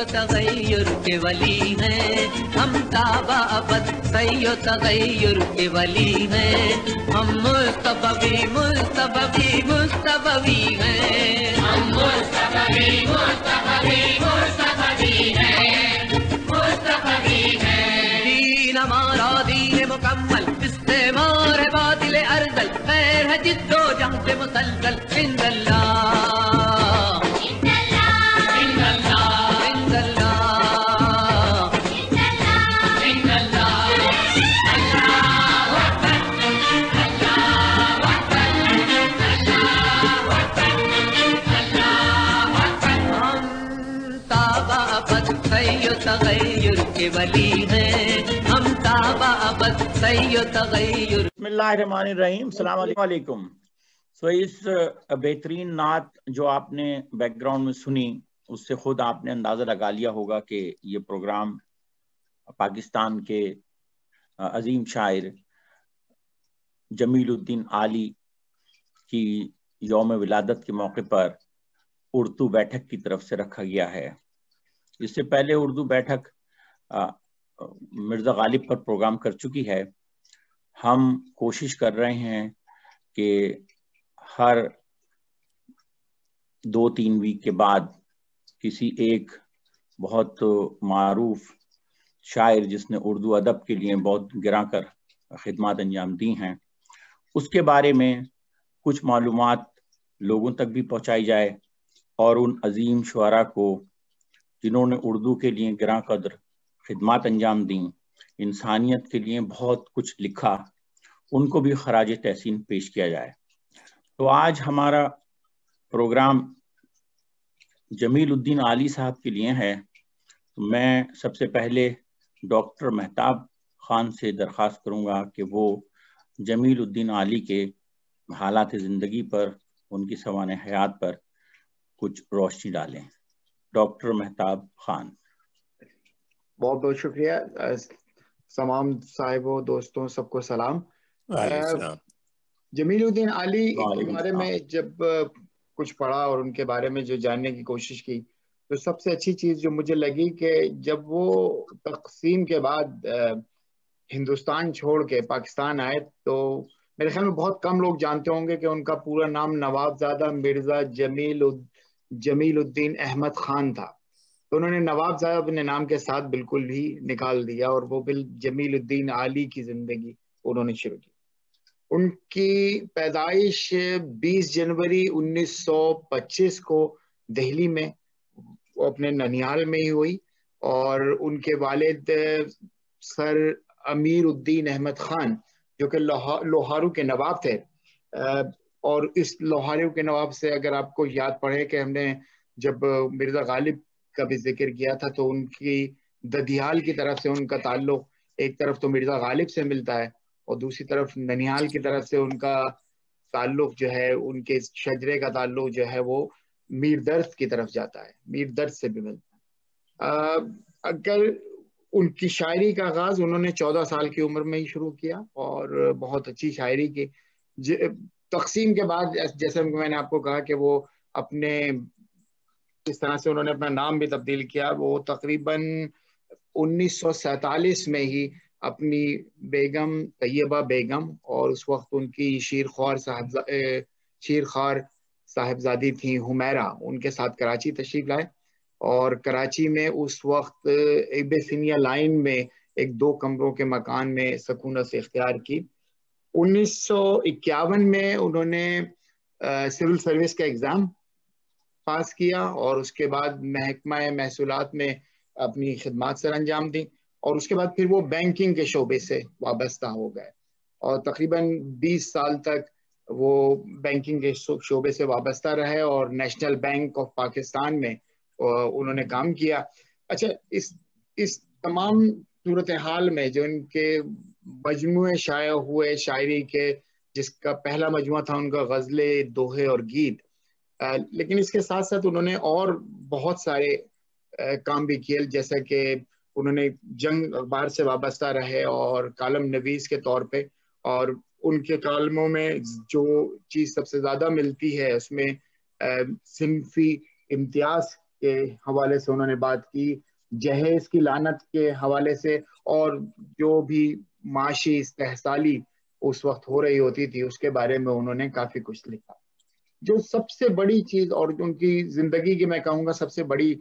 و تغیر کے ولی ہیں، ہم تابع ابد سی و تغیر کے ولی ہیں، ہم مصطفی مصطفی مصطفی ہیں، ہم مصطفی مصطفی مصطفی ہیں، مصطفی ہیں۔ دین ہمارا دین مکمل، استعمار ہے باطل ارذل، خیر ہے جد و جہد مسلسل، عند اللہ تغیر کے ولی ہیں، ہم تابع ابد سی و تغیر۔ بسم اللہ الرحمن الرحیم، السلام علیکم۔ اس بہترین نعت جو آپ نے بیک گراؤنڈ میں سنی، اس سے خود آپ نے اندازہ لگا لیا ہوگا کہ یہ پروگرام پاکستان کے عظیم شاعر جمیل الدین عالی کی یوم ولادت کے موقع پر اردو بیٹھک کی طرف سے رکھا گیا ہے۔ اس سے پہلے اردو بیٹھک مرزا غالب پر پروگرام کر چکی ہے۔ ہم کوشش کر رہے ہیں کہ ہر 2-3 ویک کے بعد کسی ایک بہت معروف شاعر جس نے اردو ادب کے لیے بہت گراں کر خدمات انجام دی ہیں، اس کے بارے میں کچھ معلومات لوگوں تک بھی پہنچائی جائے، اور ان عظیم شعراء کو جنہوں نے اردو کے لیے گراں قدر خدمات انجام دیں، انسانیت کے لیے بہت کچھ لکھا، ان کو بھی خراج تحسین پیش کیا جائے۔ تو آج ہمارا پروگرام جمیل الدین عالی صاحب کے لیے ہے۔ میں سب سے پہلے ڈاکٹر مہتاب خان سے درخواست کروں گا کہ وہ جمیل الدین عالی کے حالات زندگی پر، ان کی سوانح حیات پر کچھ روشنی ڈالیں۔ ڈاکٹر مہتاب خان۔ بہت بہت شکریہ۔ تمام صاحبوں، دوستوں، سب کو سلام۔ جمیل الدین عالی کے بارے میں جب کچھ پڑھا اور ان کے بارے میں جو جاننے کی کوشش کی، تو سب سے اچھی چیز جو مجھے لگی کہ جب وہ تقسیم کے بعد ہندوستان چھوڑ کے پاکستان آئے، تو میرے خیال میں بہت کم لوگ جانتے ہوں گے کہ ان کا پورا نام نوابزادہ مرزا جمیل الدین احمد خان تھا۔ تو انہوں نے نوابزادہ اپنے نام کے ساتھ بالکل ہی نکال دیا، اور وہ جمیل الدین عالی کی زندگی انہوں نے شروع کی۔ ان کی پیدائش 20 جنوری 1925 کو دہلی میں اپنے ننیال میں ہی ہوئی، اور ان کے والد سر امیر الدین احمد خان جو کہ لوہارو کے نواب تھے، اور اس لوہارو کے نواب سے اگر آپ کو یاد پڑے کہ ہم نے جب مرزا غالب کا بھی ذکر کیا تھا، تو ان کی ددیال کی طرف سے ان کا تعلق ایک طرف تو مرزا غالب سے ملتا ہے، اور دوسری طرف ننیال کی طرف سے ان کا تعلق جو ہے، ان کے شجرے کا تعلق جو ہے وہ میر درد کی طرف جاتا ہے، میر درد سے بھی ملتا ہے۔ اگر ان کی شاعری کا آغاز انہوں نے 14 سال کی عمر میں ہی شروع کیا، اور بہت اچھی شاعری کی۔ تقسیم کے بعد جیسے میں نے آپ کو کہا کہ وہ اپنے اس طرح سے انہوں نے اپنا نام بھی تبدیل کیا، وہ تقریباً 1947 میں ہی اپنی بیگم طیبہ بیگم اور اس وقت ان کی شیرخوار صاحبزادی تھیں حمیرہ، ان کے ساتھ کراچی تشریف لائے، اور کراچی میں اس وقت ایبسینیا لائن میں ایک 2 کمروں کے مکان میں سکونت سے اختیار کی۔ 1951 میں انہوں نے سول سروس کا ایگزام پاس کیا، اور اس کے بعد محکمہ محصولات میں اپنی خدمات سر انجام دی، اور اس کے بعد پھر وہ بینکنگ کے شعبے سے وابستہ ہو گئے، اور تقریباً 20 سال تک وہ بینکنگ کے شعبے سے وابستہ رہے، اور نیشنل بینک آف پاکستان میں انہوں نے کام کیا۔ اچھا، اس تمام صورتحال میں جو ان کے مجموعے شائع ہوئے شاعری کے، جس کا پہلا مجموعہ تھا ان کا غزلیں، دوہے اور گیت، لیکن اس کے ساتھ ساتھ انہوں نے اور بہت سارے کام بھی کیے، جیسا کہ انہوں نے جنگ اخبار سے وابستہ رہے اور کالم نویس کے طور پہ، اور ان کے کالموں میں جو چیز سب سے زیادہ ملتی ہے اس میں صنفی امتیاز کے حوالے سے انہوں نے بات کی، جہیز کی لعنت کے حوالے سے، اور جو بھی معاشی استحصالی اس وقت ہو رہی ہوتی تھی اس کے بارے میں انہوں نے کافی کچھ لکھا. جو سب سے بڑی چیز اور ان کی زندگی کی میں کہوں گا سب سے بڑی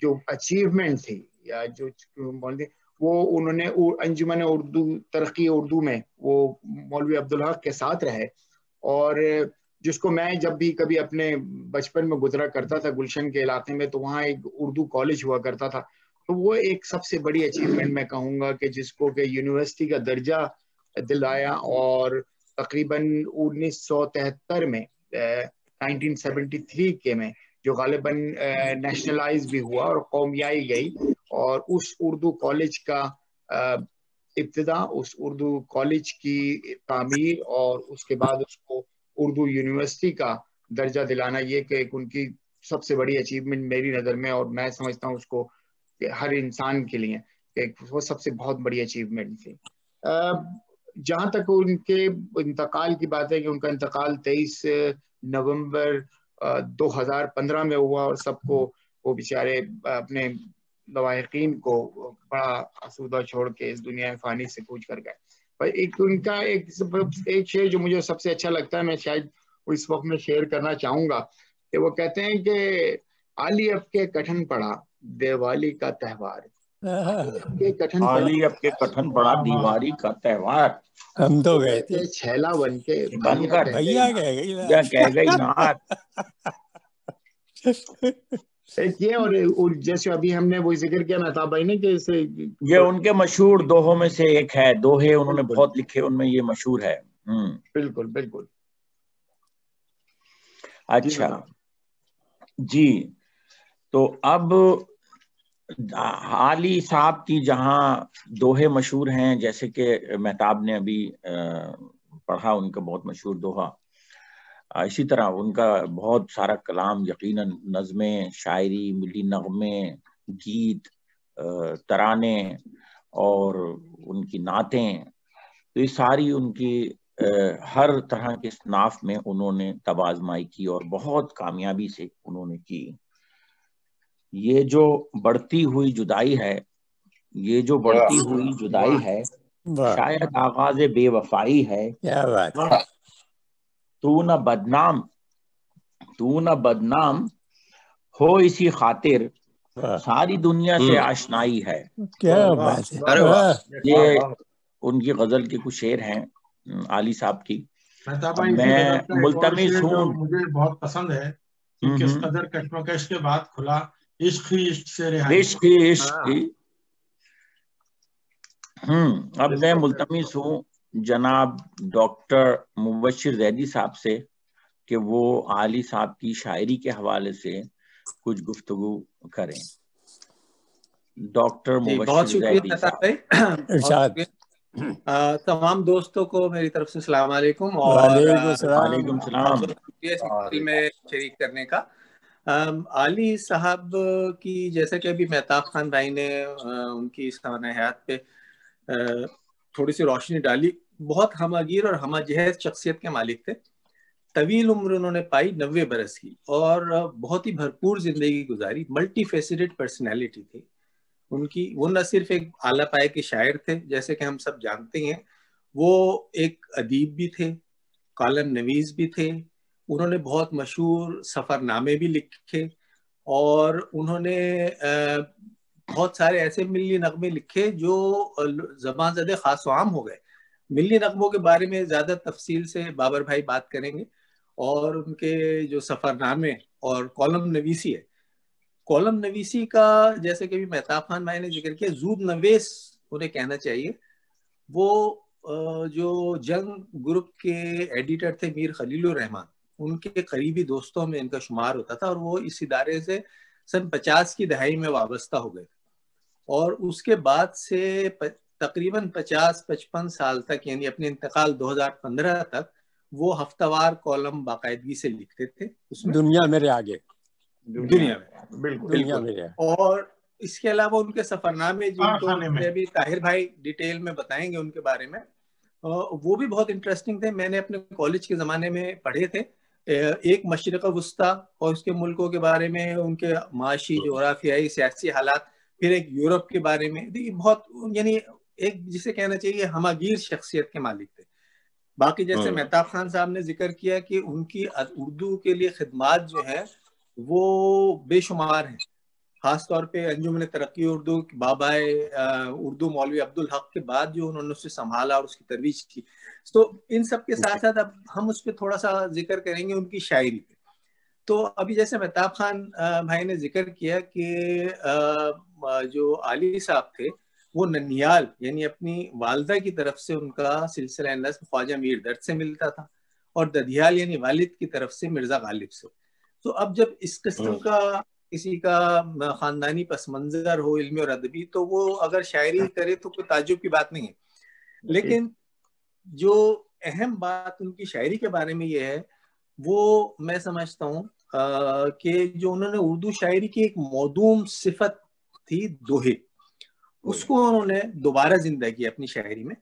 جو اچیومنٹ تھی یا جو وہ انہوں نے انجمن اردو ترقی اردو میں وہ مولوی عبدالحق کے ساتھ رہے، اور جس کو میں جب بھی کبھی اپنے بچپن میں گزرا کرتا تھا گلشن کے علاقے میں، تو وہاں ایک اردو کالج ہوا کرتا تھا. تو وہ ایک سب سے بڑی اچیومنٹ میں کہوں گا کہ جس کو کہ یونیورسٹی کا درجہ دلایا، اور تقریباً 1973 میں 1973 کے میں جو غالباً نیشنلائز بھی ہوا اور قومیائی گئی، اور اس اردو کالج کا ابتدا، اس اردو کالج کی تعمیر، اور اس کے بعد اس کو اردو یونیورسٹی کا درجہ دلانا، یہ کہ ان کی سب سے بڑی اچیومنٹ میری نظر میں، اور میں سمجھتا ہوں اس کو کہ ہر انسان کے لیے کہ وہ سب سے بہت بڑی اچیومنٹ تھی. جہاں تک ان کے انتقال کی بات ہے کہ ان کا انتقال 23 نومبر 2015 میں ہوا، اور سب کو وہ بیچارے اپنے لواحقین کو بڑا آسودہ چھوڑ کے اس دنیا فانی سے کوچ کر گئے. پر ایک ان کا ایک شعر جو مجھے سب سے اچھا لگتا ہے، میں شاید اس وقت میں شیئر کرنا چاہوں گا، کہ وہ کہتے ہیں کہ علی اب کے کٹھن پڑا دیوالی کا تہوار، علی اب کے کٹھن پڑا دیوالی کا تہوار، ہم تو گئے تھے چھیلا بن کے بن کر بھیا کہہ گئی نعت. ایک یہ، اور جیسے ابھی ہم نے وہ ذکر کیا مہتاب بھائی نے کہ اسے یہ ان کے مشہور دوہوں میں سے ایک ہے. دوہے انہوں نے بہت لکھے، ان میں یہ مشہور ہے. بالکل بالکل. اچھا جی، تو اب علی صاحب کی جہاں دوہے مشہور ہیں، جیسے کہ مہتاب نے ابھی پڑھا ان کا بہت مشہور دوہا، اسی طرح ان کا بہت سارا کلام، یقیناً نظمیں، شاعری، ملی نغمے، گیت، ترانے اور ان کی نعتیں، تو یہ ساری ان کی ہر طرح کے اصناف میں انہوں نے تبازمائی کی اور بہت کامیابی سے انہوں نے کی. یہ جو بڑھتی ہوئی جدائی ہے، یہ جو بڑھتی ہوئی جدائی ہے، شاید آغاز بے وفائی ہے. کیا بات، تو نہ بدنام ہو اسی خاطر ساری دنیا سے آشنائی ہے. کیا بات ہے. یہ ان کی غزل کے کچھ شعر ہیں علی صاحب کی. میں ملتمس ہوں، مجھے بہت پسند ہے کہ کس قدر کشمکش کے بعد کھلا عشق ہی عشق سے رہائی. عشق ہی عشق کی. اب میں ملتمس ہوں جناب ڈاکٹر مبشر زیدی صاحب سے کہ وہ علی صاحب کی شاعری کے حوالے سے کچھ گفتگو کریں. ڈاکٹر مبشر زیدی صاحب. تمام دوستوں کو میری طرف سے السلام علیکم، اور وعلیکم السلام. میں شریک کرنے کا. علی صاحب کی جیسا کہ ابھی مہتاب خان بھائی نے ان کی سوانح حیات پہ تھوڑی سی روشنی ڈالی، بہت ہمہ گیر اور ہمہ جہت شخصیت کے مالک تھے. طویل عمر انہوں نے پائی، 90 برس کی، اور بہت ہی بھرپور زندگی گزاری. ملٹی فیسیڈڈ پرسنالٹی تھی ان کی. وہ نہ صرف ایک اعلیٰ پائے کے شاعر تھے جیسے کہ ہم سب جانتے ہیں، وہ ایک ادیب بھی تھے، کالم نویس بھی تھے. انہوں نے بہت مشہور سفر نامے بھی لکھے، اور انہوں نے بہت سارے ایسے ملی نغمے لکھے جو زبان زدے خاص و عام ہو گئے. ملی نغموں کے بارے میں زیادہ تفصیل سے بابر بھائی بات کریں گے، اور ان کے جو سفر نامے اور کالم نویسی ہے، کالم نویسی کا جیسے کہ بھی مہتاب خان بھائی نے ذکر کیا، زود نویس انہیں کہنا چاہیے. وہ جو جنگ گروپ کے ایڈیٹر تھے میر خلیل الرحمان، ان کے قریبی دوستوں میں ان کا شمار ہوتا تھا، اور وہ اس ادارے سے سن 50 کی دہائی میں وابستہ ہو گئے. اور اس کے بعد سے تقریباً 50-55 سال تک، یعنی اپنے انتقال 2015 تک، وہ ہفتہ وار کالم باقاعدگی سے لکھتے تھے. اس میں دنیا میرے آگے، دنیا میں بالکل. اور اس کے علاوہ ان کے سفر نامے جن کو ابھی طاہر بھائی ڈیٹیل میں بتائیں گے ان کے بارے میں، وہ بھی بہت انٹرسٹنگ تھے. میں نے اپنے کالج کے زمانے میں پڑھے تھے. ایک مشرق وسطیٰ اور اس کے ملکوں کے بارے میں، ان کے معاشی، جغرافیائی، سیاسی حالات، پھر ایک یورپ کے بارے میں، بہت یعنی ایک جسے کہنا چاہیے ہماگیر شخصیت کے مالک تھے. باقی جیسے مہتاب خان صاحب نے ذکر کیا کہ ان کی اردو کے لیے خدمات جو ہیں وہ بے شمار ہیں، خاص طور پہ انجمن ترقی اردو، بابائے اردو مولوی عبدالحق کے بعد جو انہوں نے اسے سنبھالا اور اس کی ترویج کی. تو ان سب کے ساتھ ساتھ اب ہم اس پہ تھوڑا سا ذکر کریں گے ان کی شاعری پہ. تو ابھی جیسے مہتاب خان بھائی نے ذکر کیا کہ جو علی صاحب تھے وہ ننیال یعنی اپنی والدہ کی طرف سے ان کا سلسلہ نسب خواجہ میر درد سے ملتا تھا، اور ددھیال یعنی والد کی طرف سے مرزا غالب سے. تو اب جب اس قسم کا کسی کا خاندانی پس منظر ہو علمی اور ادبی تو وہ اگر شاعری کرے تو کوئی تعجب کی بات نہیں ہے. لیکن جو اہم بات ان کی شاعری کے بارے میں یہ ہے، وہ میں سمجھتا ہوں کہ جو انہوں نے اردو شاعری کی ایک موضوع صفت تھی دوہے، اس کو انہوں نے دوبارہ زندہ کیا اپنی شاعری میں.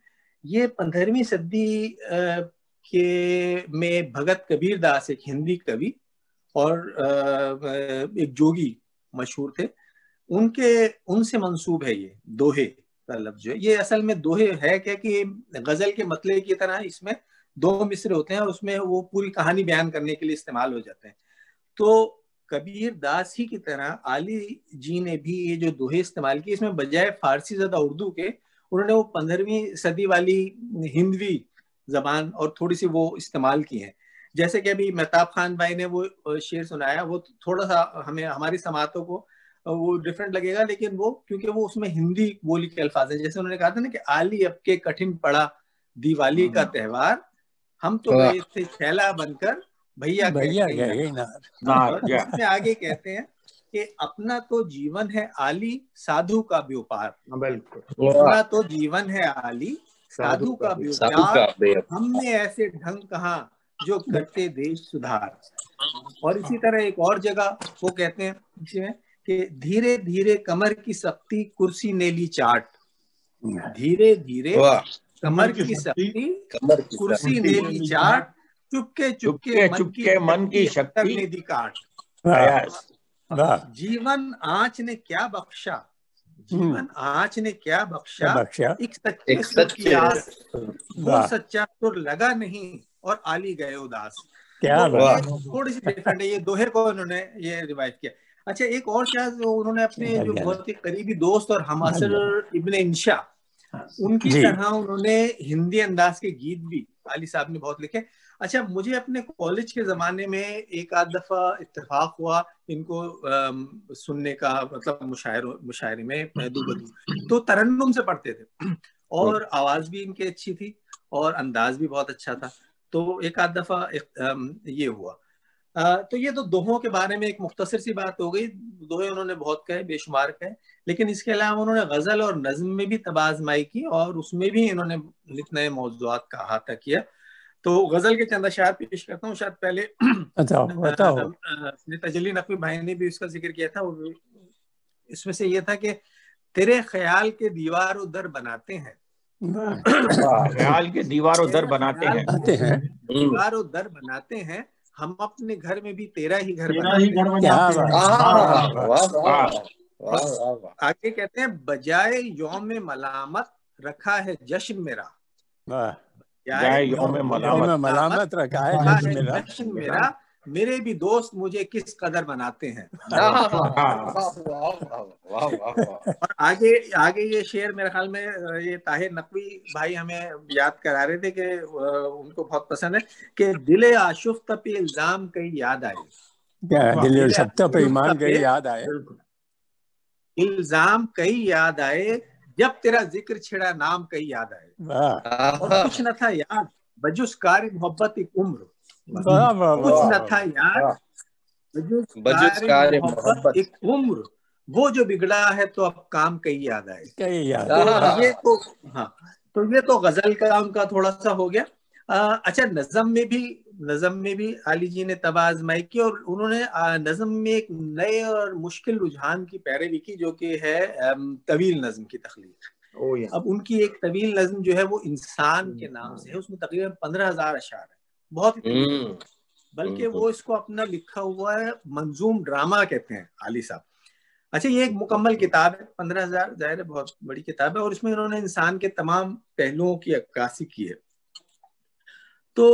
یہ 15ویں صدی کے میں بھگت کبیر داس ایک ہندی کبی اور ایک جوگی مشہور تھے، ان سے منسوب ہے یہ دوہے کا لفظ جو ہے. یہ اصل میں دوہے ہے کہ غزل کے مطلع کی طرح اس میں 2 مصرے ہوتے ہیں اور اس میں وہ پوری کہانی بیان کرنے کے لیے استعمال ہو جاتے ہیں. تو کبیر داس ہی کی طرح علی جی نے بھی یہ جو دوہے استعمال کی، اس میں بجائے فارسی زدہ اردو کے انہوں نے وہ 15ویں صدی والی ہندوی زبان اور تھوڑی سی وہ استعمال کی ہیں. جیسے کہ ابھی مہتاب خان بھائی نے وہ شعر سنایا، وہ تھوڑا سا ہماری سماعتوں کو وہ ڈفرینٹ لگے گا، لیکن وہ کیونکہ وہ اس میں ہندی بولی کے الفاظ ہیں. جیسے انہوں نے کہا تھا نا کہ علی اب کے کٹھن پڑا دیوالی کا تہوار، ہم تو گئے تھے چھیلا بن کر بھیا گئے نار. اس میں آگے کہتے ہیں کہ اپنا تو جیون ہے علی سادھو کا بیوپار. اپنا تو جیون ہے علی سادھو کا بیوپار، ہم نے ایسے ڈھنگ کہاں جو کرتے دیش سدھار. اور اسی طرح ایک اور جگہ وہ کہتے ہیں اسی میں کہ دھیرے دھیرے کمر کی سختی کرسی نے لی چاٹ، دھیرے دھیرے کمر کی سختی کرسی نے لی چاٹ، چپکے چپکے من کی شکتی نے دی کاٹ. جیون آنچ نے کیا بخشا، جیون آنچ نے کیا بخشا، ایک سچے سر کی آس، وہ سچا سر لگا نہیں اور علی گئے اداس. تھوڑی سی ڈیفرنٹ ہے، یہ دوہے کو انہوں نے یہ روایت کیا. اچھا ایک اور شاید انہوں نے اپنے جو بہت ہی قریبی دوست اور ہم عصر ابن انشا، ان کی طرح انہوں نے ہندی انداز کے گیت بھی علی صاحب نے بہت لکھے. اچھا مجھے اپنے کالج کے زمانے میں ایک آدھ دفعہ اتفاق ہوا ان کو سننے کا، مطلب مشاعرے میں دو بدو، تو ترنم سے پڑھتے تھے اور آواز بھی ان کی اچھی تھی اور انداز بھی بہت اچھا تھا. تو ایک آدھ دفعہ یہ ہوا. تو یہ تو دوہوں کے بارے میں ایک مختصر سی بات ہو گئی. دوہے انہوں نے بہت کہے، بے شمار کہے، لیکن اس کے علاوہ انہوں نے غزل اور نظم میں بھی تبازمائی کی اور اس میں بھی انہوں نے نت نئے موضوعات کا احاطہ کیا. تو غزل کے چند اشعار پیش کرتا ہوں. شاید پہلے تجلی نقوی بھائی نے بھی اس کا ذکر کیا تھا. اس میں سے یہ تھا کہ تیرے خیال کے دیوار و در بناتے ہیں، خیال کے دیوار و در بناتے ہیں، دیوار و در بناتے ہیں، ہم اپنے گھر میں بھی تیرا ہی گھر بناتے ہیں. آگے کہتے ہیں بجائے یوم ملامت رکھا ہے جشن میرا، یوم ملامت رکھا ہے جشن میرا، میرے بھی دوست مجھے کس قدر بناتے ہیں. اور آگے یہ شعر میرے خیال میں یہ طاہر نقوی بھائی ہمیں یاد کرا رہے تھے کہ ان کو بہت پسند ہے کہ دل آشفتہ پہ الزام کئی یاد آئے، دل آشفتہ پہ ایمان کئی یاد آئے، الزام کئی یاد آئے، جب تیرا ذکر چھڑا نام کئی یاد آئے. اور کچھ نہ تھا یاد بجز کار محبت ایک عمر، کچھ نہ تھا یاد بجز کار محبت ایک عمر، وہ جو بگڑا ہے تو اب کام کئی یاد آئے. تو یہ تو غزل کا ان کا تھوڑا سا ہو گیا. اچھا نظم میں بھی علی جی نے تبازمائی کی اور انہوں نے نظم میں ایک نئے اور مشکل رجحان کی پیروی کی جو کہ ہے طویل نظم کی تخلیق. اب ان کی ایک طویل نظم جو ہے وہ انسان کے نام سے ہے، اس میں تقریباً 15,000 اشعار ہیں، بلکہ وہ اس کو اپنا لکھا ہوا ہے منظوم ڈرامہ کہتے ہیں علی صاحب. اچھا یہ ایک مکمل کتاب ہے, 15,000 ظاہر ہے بہت بڑی کتاب ہے, اور اس میں انہوں نے انسان کے تمام پہلوؤں کی عکاسی کی ہے. تو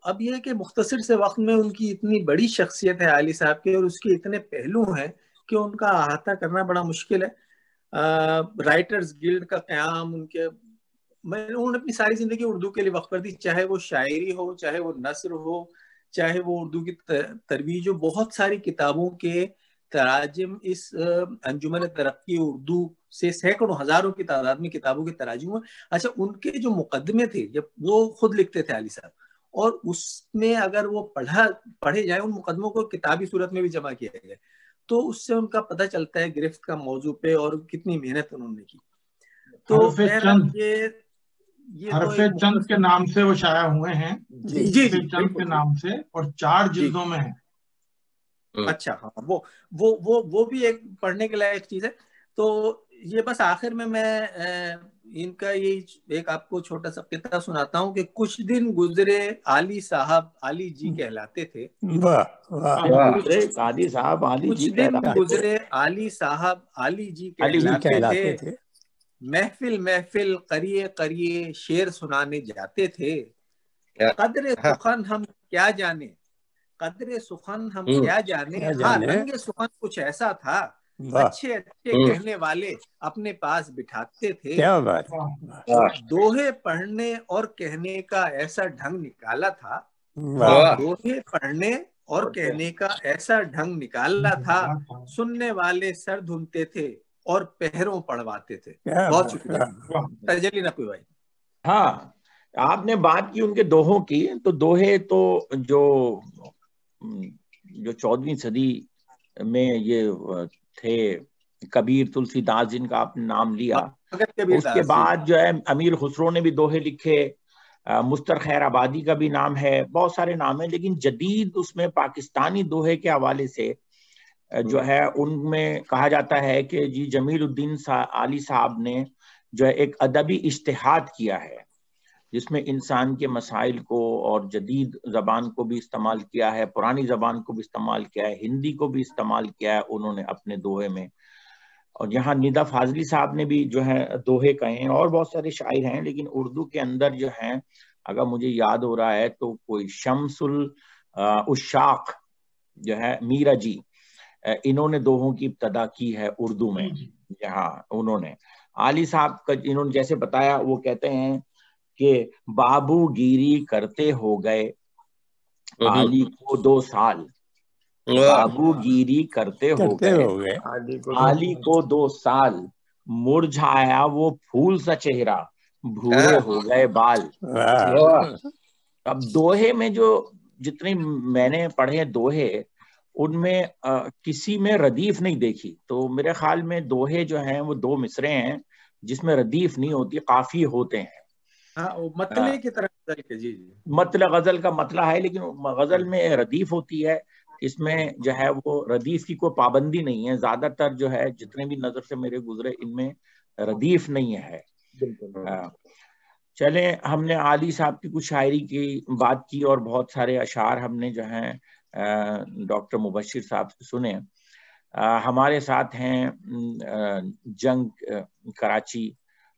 اب یہ کہ مختصر سے وقت میں ان کی اتنی بڑی شخصیت ہے علی صاحب کی, اور اس کے اتنے پہلو ہیں کہ ان کا احاطہ کرنا بڑا مشکل ہے. رائٹرز گلڈ کا قیام, انہوں نے اپنی ساری زندگی اردو کے لیے وقف کر دی, چاہے وہ شاعری ہو, چاہے وہ نثر ہو, چاہے وہ اردو کی ترویج ہو. بہت ساری کتابوں کے تراجم اس انجمن ترقی اردو سے سینکڑوں ہزاروں کی تعداد میں کتابوں کے تراجم ہوئے. اچھا ان کے جو مقدمے تھے, جب وہ خود لکھتے تھے علی صاحب, اور اس میں اگر وہ پڑھے جائیں, ان مقدموں کو کتابی صورت میں بھی جمع کیا گیا, تو اس سے ان کا پتہ چلتا ہے گرفت کا موضوع پہ اور کتنی محنت انہوں نے کی. تو حرف چند کے نام سے وہ شائع ہوئے ہیں, جی چند کے نام سے, اور 4 جلدوں میں ہیں. اچھا ہاں, وہ بھی ایک پڑھنے کے لائق چیز ہے. تو یہ بس آخر میں ان کا یہ ایک آپ کو چھوٹا سا قطعہ سناتا ہوں کہ کچھ دن گزرے علی صاحب علی جی کہلاتے تھے. علی صاحب علی کچھ جی دن گزرے علی صاحب علی جی کہلاتے تھے. محفل محفل قریے قریے شعر سنانے جاتے تھے. قدر سخن ہم کیا جانے, قدر سخن ہم کیا جانے, ہاں رنگ سخن کچھ ایسا تھا, اچھے اچھے کہنے والے اپنے پاس بٹھاتے تھے. دوہے پڑھنے اور کہنے کا ایسا ڈھنگ نکالا تھا, دوہے پڑھنے اور کہنے کا ایسا ڈھنگ نکالا تھا, سننے والے سر دھنتے تھے اور پہروں پڑھواتے تھے. بہت شکریہ. تجلی نقوی بھائی. ہاں آپ نے بات کی ان کے دوہوں کی, تو دوہے تو جو 14ویں صدی میں یہ تھے, کبیر تلسی داس جن کا آپ نے نام لیا, اس کے بعد جو ہے امیر خسرو نے بھی دوہے لکھے, مستر خیر آبادی کا بھی نام ہے, بہت سارے نام ہیں. لیکن جدید اس میں پاکستانی دوہے کے حوالے سے جو ہے ان میں کہا جاتا ہے کہ جی جمیل الدین علی صاحب نے جو ہے ایک ادبی اجتہاد کیا ہے, جس میں انسان کے مسائل کو اور جدید زبان کو بھی استعمال کیا ہے, پرانی زبان کو بھی استعمال کیا ہے, ہندی کو بھی استعمال کیا ہے انہوں نے اپنے دوہے میں. اور یہاں ندا فاضلی صاحب نے بھی جو ہے دوہے کہے ہیں, اور بہت سارے شاعر ہیں. لیکن اردو کے اندر جو ہیں, اگر مجھے یاد ہو رہا ہے تو کوئی شمس الاشاق جو ہے میرا جی, انہوں نے دوہوں کی ابتدا کی ہے اردو میں. یہاں انہوں نے علی صاحب کا انہوں نے جیسے بتایا, وہ کہتے ہیں کہ بابو گیری کرتے ہو گئے علی کو 2 سال, بابو گیری کرتے ہو گئے علی کو 2 سال, مرجھایا وہ پھول سا چہرہ, بھورے ہو گئے بال. اب دوہے میں جو جتنے میں نے پڑھے دوہے, ان میں کسی میں ردیف نہیں دیکھی. تو میرے خیال میں دوہے جو ہیں وہ 2 مصرے ہیں جس میں ردیف نہیں ہوتی, قافیے ہوتے ہیں. مطلع کی طرح جی مطلع غزل کا مطلع ہے, لیکن غزل میں ردیف ہوتی ہے, اس میں جو ہے وہ ردیف کی کوئی پابندی نہیں ہے. زیادہ تر جو ہے جتنے بھی نظر سے میرے گزرے ان میں ردیف نہیں ہے. چلیں, ہم نے علی صاحب کی کچھ شاعری کی بات کی, اور بہت سارے اشعار ہم نے جو ہیں ڈاکٹر مبشر صاحب سے سنے. ہمارے ساتھ ہیں جنگ کراچی,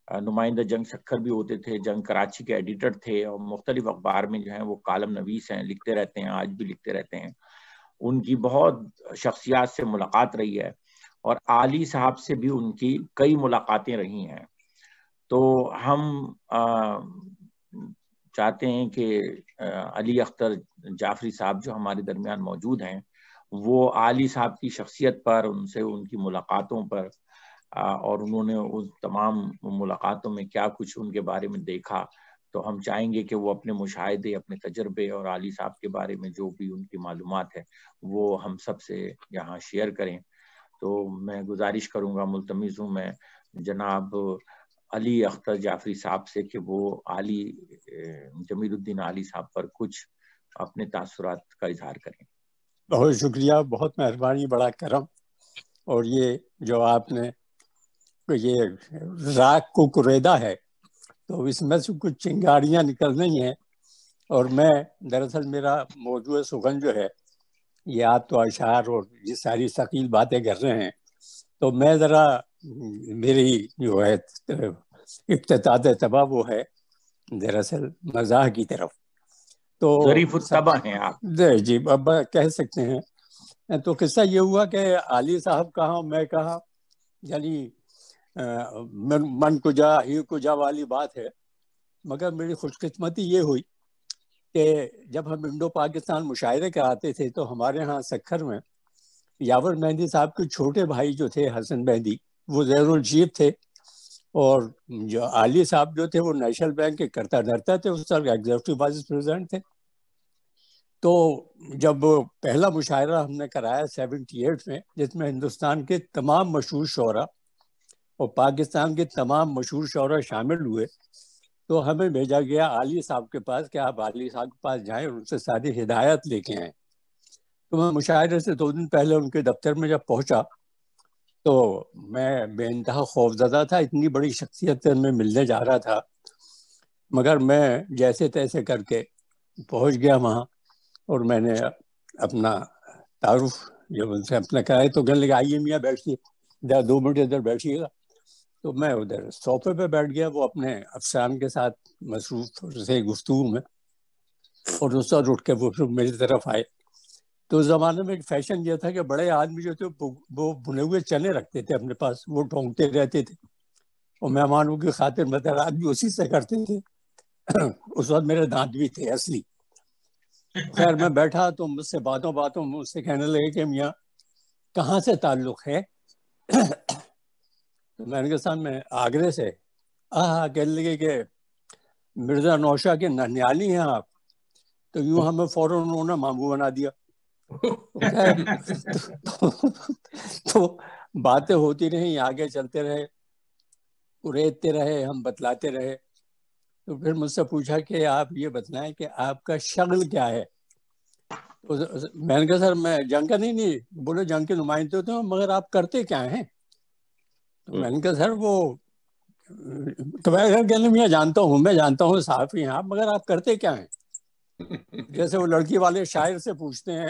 نمائندہ جنگ سکھر بھی ہوتے تھے, جنگ کراچی کے ایڈیٹر تھے, اور مختلف اخبار میں جو ہیں وہ کالم نویس ہیں, لکھتے رہتے ہیں, آج بھی لکھتے رہتے ہیں. ان کی بہت شخصیات سے ملاقات رہی ہے, اور علی صاحب سے بھی ان کی کئی ملاقاتیں رہی ہیں. تو ہم چاہتے ہیں کہ علی اختر جعفری صاحب جو ہمارے درمیان موجود ہیں, وہ علی صاحب کی شخصیت پر, ان سے ان کی ملاقاتوں پر, اور انہوں نے اس تمام ملاقاتوں میں کیا کچھ ان کے بارے میں دیکھا, تو ہم چاہیں گے کہ وہ اپنے مشاہدے, اپنے تجربے, اور علی صاحب کے بارے میں جو بھی ان کی معلومات ہے وہ ہم سب سے یہاں شیئر کریں. تو میں گزارش کروں گا, ملتمس ہوں میں جناب علی اختر جعفری صاحب سے کہ وہ علی جمیل الدین علی صاحب پر کچھ اپنے تاثرات کا اظہار کریں. بہت شکریہ, بہت مہربانی, بڑا کرم. اور یہ جو آپ نے یہ راگ کو کریدا ہے, تو اس میں سے کچھ چنگاریاں نکل رہی ہیں, اور میں دراصل میرا موضوع سخن جو ہے یہ آپ تو اشعار اور یہ ساری ثقیل باتیں کر رہے ہیں، تو میں ذرا میری جو ہے ابتداء طبع وہ ہے دراصل مزاح کی طرف. تو ظریف الطبع ہیں آپ. جی اب کہہ سکتے ہیں. تو قصہ یہ ہوا کہ علی صاحب کہاں میں کہاں، یعنی من کجا ہی کجا والی بات ہے. مگر میری خوش قسمتی یہ ہوئی کہ جب ہم انڈو پاکستان مشاعرے کراتے تھے تو ہمارے ہاں سکھر میں یاور مہندی صاحب کے چھوٹے بھائی جو تھے حسن مہندی، وہ زیر الجیب تھے، اور جو علی صاحب جو تھے وہ نیشنل بینک کے کرتا دھرتا تھے، اس طرح ایگزیکٹو وائس پریزیڈنٹ تھے. تو جب پہلا مشاعرہ ہم نے کرایا 78 میں، جس میں ہندوستان کے تمام مشہور شعراء اور پاکستان کے تمام مشہور شعراء شامل ہوئے، تو ہمیں بھیجا گیا علی صاحب کے پاس کہ آپ علی صاحب کے پاس جائیں اور ان سے ساری ہدایت لے کے آئیں. تو میں مشاعرے سے 2 دن پہلے ان کے دفتر میں جب پہنچا تو میں بے انتہا خوفزدہ تھا، اتنی بڑی شخصیت سے میں ملنے جا رہا تھا. مگر میں جیسے تیسے کر کے پہنچ گیا وہاں، اور میں نے اپنا تعارف جب ان سے اپنا کرایا تو کہنے لگے آئیے میاں بیٹھیے، 2 منٹ ادھر بیٹھیے گا. تو میں ادھر صوفے پہ بیٹھ گیا، وہ اپنے افسران کے ساتھ مصروف سے گفتگو میں، اور اس وقت اٹھ کے وہ میری طرف آئے. تو اس زمانے میں ایک فیشن یہ تھا کہ بڑے آدمی جو تھے وہ بنے ہوئے چنے رکھتے تھے اپنے پاس، وہ ڈھونگتے رہتے تھے، اور مہمانوں کی خاطر مدارات بھی اسی سے کرتے تھے. اس وقت میرے دانت بھی تھے اصلی. خیر میں بیٹھا تو مجھ سے باتوں مجھ سے کہنے لگے کہ میاں کہاں سے تعلق ہے؟ تو میں نے کہا صاحب میں آگرے سے. کہنے لگے کہ مرزا نوشا کے ننیالی ہیں آپ؟ تو یوں ہمیں فوراً انہوں نے ماموں بنا دیا. تو باتیں ہوتی رہیں، آگے چلتے رہے، اریدتے رہے، ہم بتلاتے رہے. تو پھر مجھ سے پوچھا کہ آپ یہ بتلائیں کہ آپ کا شغل کیا ہے؟ میں نے کہا سر میں جنگ کا نہیں. بولے جنگ کے نمائندے ہوتے ہیں مگر آپ کرتے کیا ہیں؟ تو میں نے کہا سر وہ میں جانتا ہوں صحافی ہیں آپ، مگر آپ کرتے کیا ہیں؟ جیسے وہ لڑکی والے شاعر سے پوچھتے ہیں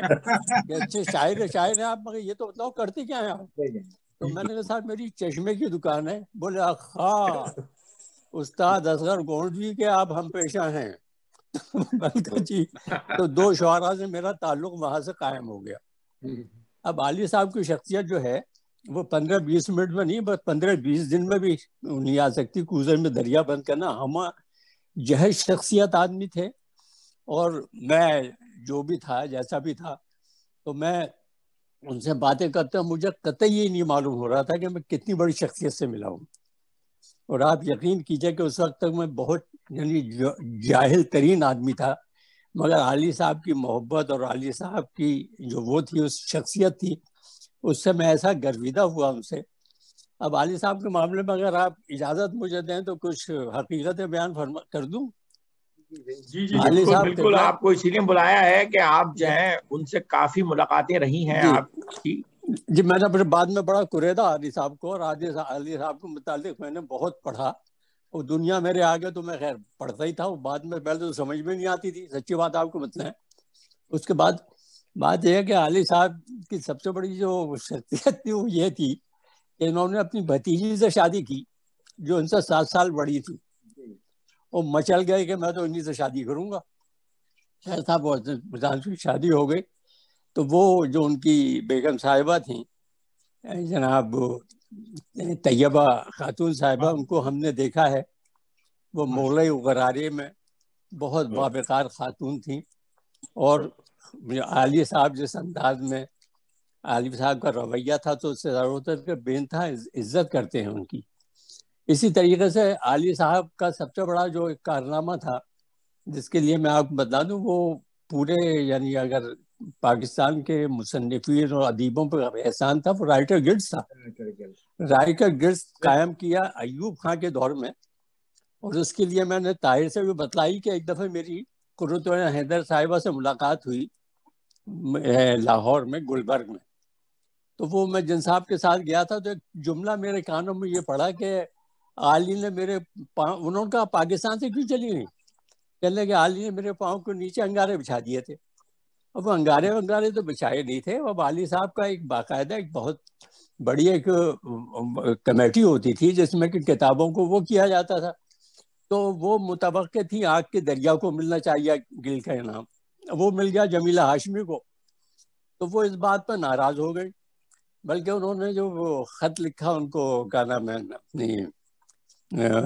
کہ اچھے شاعر ہیں آپ، مگر یہ تو بتاؤ کرتے کیا ہیں آپ؟ تو میں نے کہا صاحب میری چشمے کی دکان ہے. بولے استاد اصغر گونڈوی کے آپ ہم پیشہ ہیں. جی. تو 2 شعراء سے میرا تعلق وہاں سے قائم ہو گیا. اب علی صاحب کی شخصیت جو ہے وہ 15-20 منٹ میں نہیں، بس 15-20 دن میں بھی نہیں آ سکتی. کوزے میں دریا بند کرنا. ہم جہیز شخصیت آدمی تھے، اور میں جو بھی تھا جیسا بھی تھا، تو میں ان سے باتیں کرتا ہوں، مجھے قطعی یہ نہیں معلوم ہو رہا تھا کہ میں کتنی بڑی شخصیت سے ملا ہوں. اور آپ یقین کیجئے کہ اس وقت تک میں بہت یعنی جاہل ترین آدمی تھا، مگر علی صاحب کی محبت اور علی صاحب کی جو وہ تھی اس شخصیت تھی، اس سے میں ایسا گرویدہ ہوا ان سے. اب علی صاحب کے معاملے میں اگر آپ اجازت مجھے دیں تو کچھ حقیقتیں بیان کر دوں. جی علی صاحب بالکل آپ کو اسی لیے بلایا ہے کہ آپ جو ہیں ان سے کافی ملاقاتیں رہی ہیں آپ کی. جی میں نے بعد میں بڑا قریدا علی صاحب کو، اور علی صاحب کو متعلق میں نے بہت پڑھا. اور دنیا میرے آگے تو میں خیر پڑھتا ہی تھا، وہ بعد میں پہلے تو سمجھ میں نہیں آتی تھی، سچی بات آپ کو بتلائیں. اس کے بعد بات یہ ہے کہ علی صاحب کی سب سے بڑی جو شخصیت تھی وہ یہ تھی کہ انہوں نے اپنی بھتیجی سے شادی کی جو ان سے 7 سال بڑی تھی، اور مچل گئے کہ میں تو انہی سے شادی کروں گا. خیر صاحب شادی ہو گئی تو وہ جو ان کی بیگم صاحبہ تھیں جناب طیبہ خاتون صاحبہ، ان کو ہم نے دیکھا ہے. وہ مغلیہ غرارے میں بہت باوقار خاتون تھیں، اور علی صاحب جس انداز میں علی صاحب کا رویہ تھا تو اس سے ضرورت کہ بے انتہا عزت کرتے ہیں ان کی. اسی طریقے سے علی صاحب کا سب سے بڑا جو ایک کارنامہ تھا جس کے لیے میں آپ کو بتا دوں، وہ پورے یعنی اگر پاکستان کے مصنفین اور ادیبوں پر احسان تھا، وہ رائٹر گلڈز تھا. رائٹر گلڈز قائم کیا ایوب خان کے دور میں، اور اس کے لیے میں نے طاہر سے بھی بتلائی کہ ایک دفعہ میری قرۃ العین حیدر صاحبہ سے ملاقات ہوئی لاہور میں گلبرگ میں. تو وہ میں جن صاحب کے ساتھ گیا تھا تو ایک جملہ میرے کانوں میں یہ پڑا کہ علی نے انہوں نے کہا پاکستان سے کیوں چلی گئی؟ کہنے لگے عالی نے میرے پاؤں کو نیچے انگارے بچھا دیے تھے. اب وہ انگارے تو بچھائے نہیں تھے. اب عالی صاحب کا ایک باقاعدہ ایک بہت بڑی ایک کمیٹی ہوتی تھی جس میں کہ کتابوں کو وہ کیا جاتا تھا. تو وہ متوقع تھی آنکھ کے دریا کو ملنا چاہیے گل کا انعام. وہ مل گیا جمیلہ ہاشمی کو. تو وہ اس بات پر ناراض ہو گئی، بلکہ انہوں نے جو وہ خط لکھا ان کو، کیا نام ہے اپنی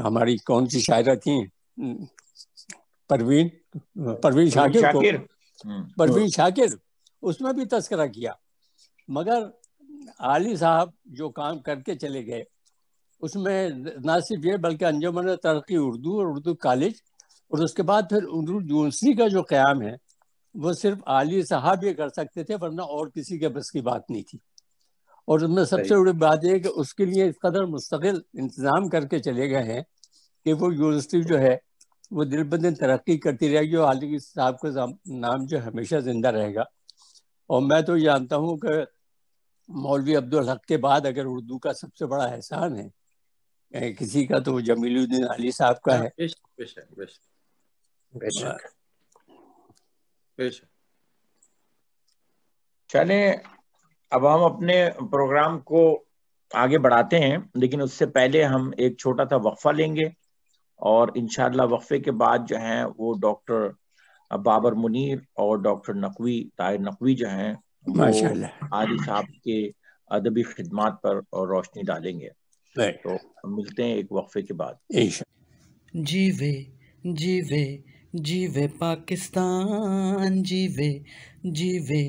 ہماری کون سی شاعرہ تھیں، پروین شاکر کو، پروین شاکر، اس میں بھی تذکرہ کیا. مگر عالی صاحب جو کام کر کے چلے گئے اس میں نہ صرف یہ بلکہ انجمن ترقی اردو اور اردو کالج اور اس کے بعد پھر اردو یونیورسٹی کا جو قیام ہے وہ صرف عالی صاحب یہ کر سکتے تھے، ورنہ اور کسی کے بس کی بات نہیں تھی. اور اس میں سب سے بڑی بات یہ کہ اس کے لیے اس قدر مستقل انتظام کر کے چلے گئے ہیں کہ وہ یونیورسٹی جو ہے وہ دن بدن ترقی کرتی رہے گی اور عالی صاحب کا نام جو ہمیشہ زندہ رہے گا. اور میں تو جانتا ہوں کہ مولوی عبدالحق کے بعد اگر اردو کا سب سے بڑا احسان ہے کسی کا تو جمیل الدین علی صاحب کا ہے. چلیں اب ہم اپنے پروگرام کو آگے بڑھاتے ہیں، لیکن اس سے پہلے ہم ایک چھوٹا سا وقفہ لیں گے اور انشاءاللہ وقفے کے بعد جو ہیں وہ ڈاکٹر بابر منیر اور ڈاکٹر نقوی طاہر نقوی جو ہیں وہ عالی صاحب کے ادبی خدمات پر اور روشنی ڈالیں گے. تو ہم ملتے ہیں ایک وقفے کے بعد. جیوے جیوے جیوے پاکستان، جیوے جیوے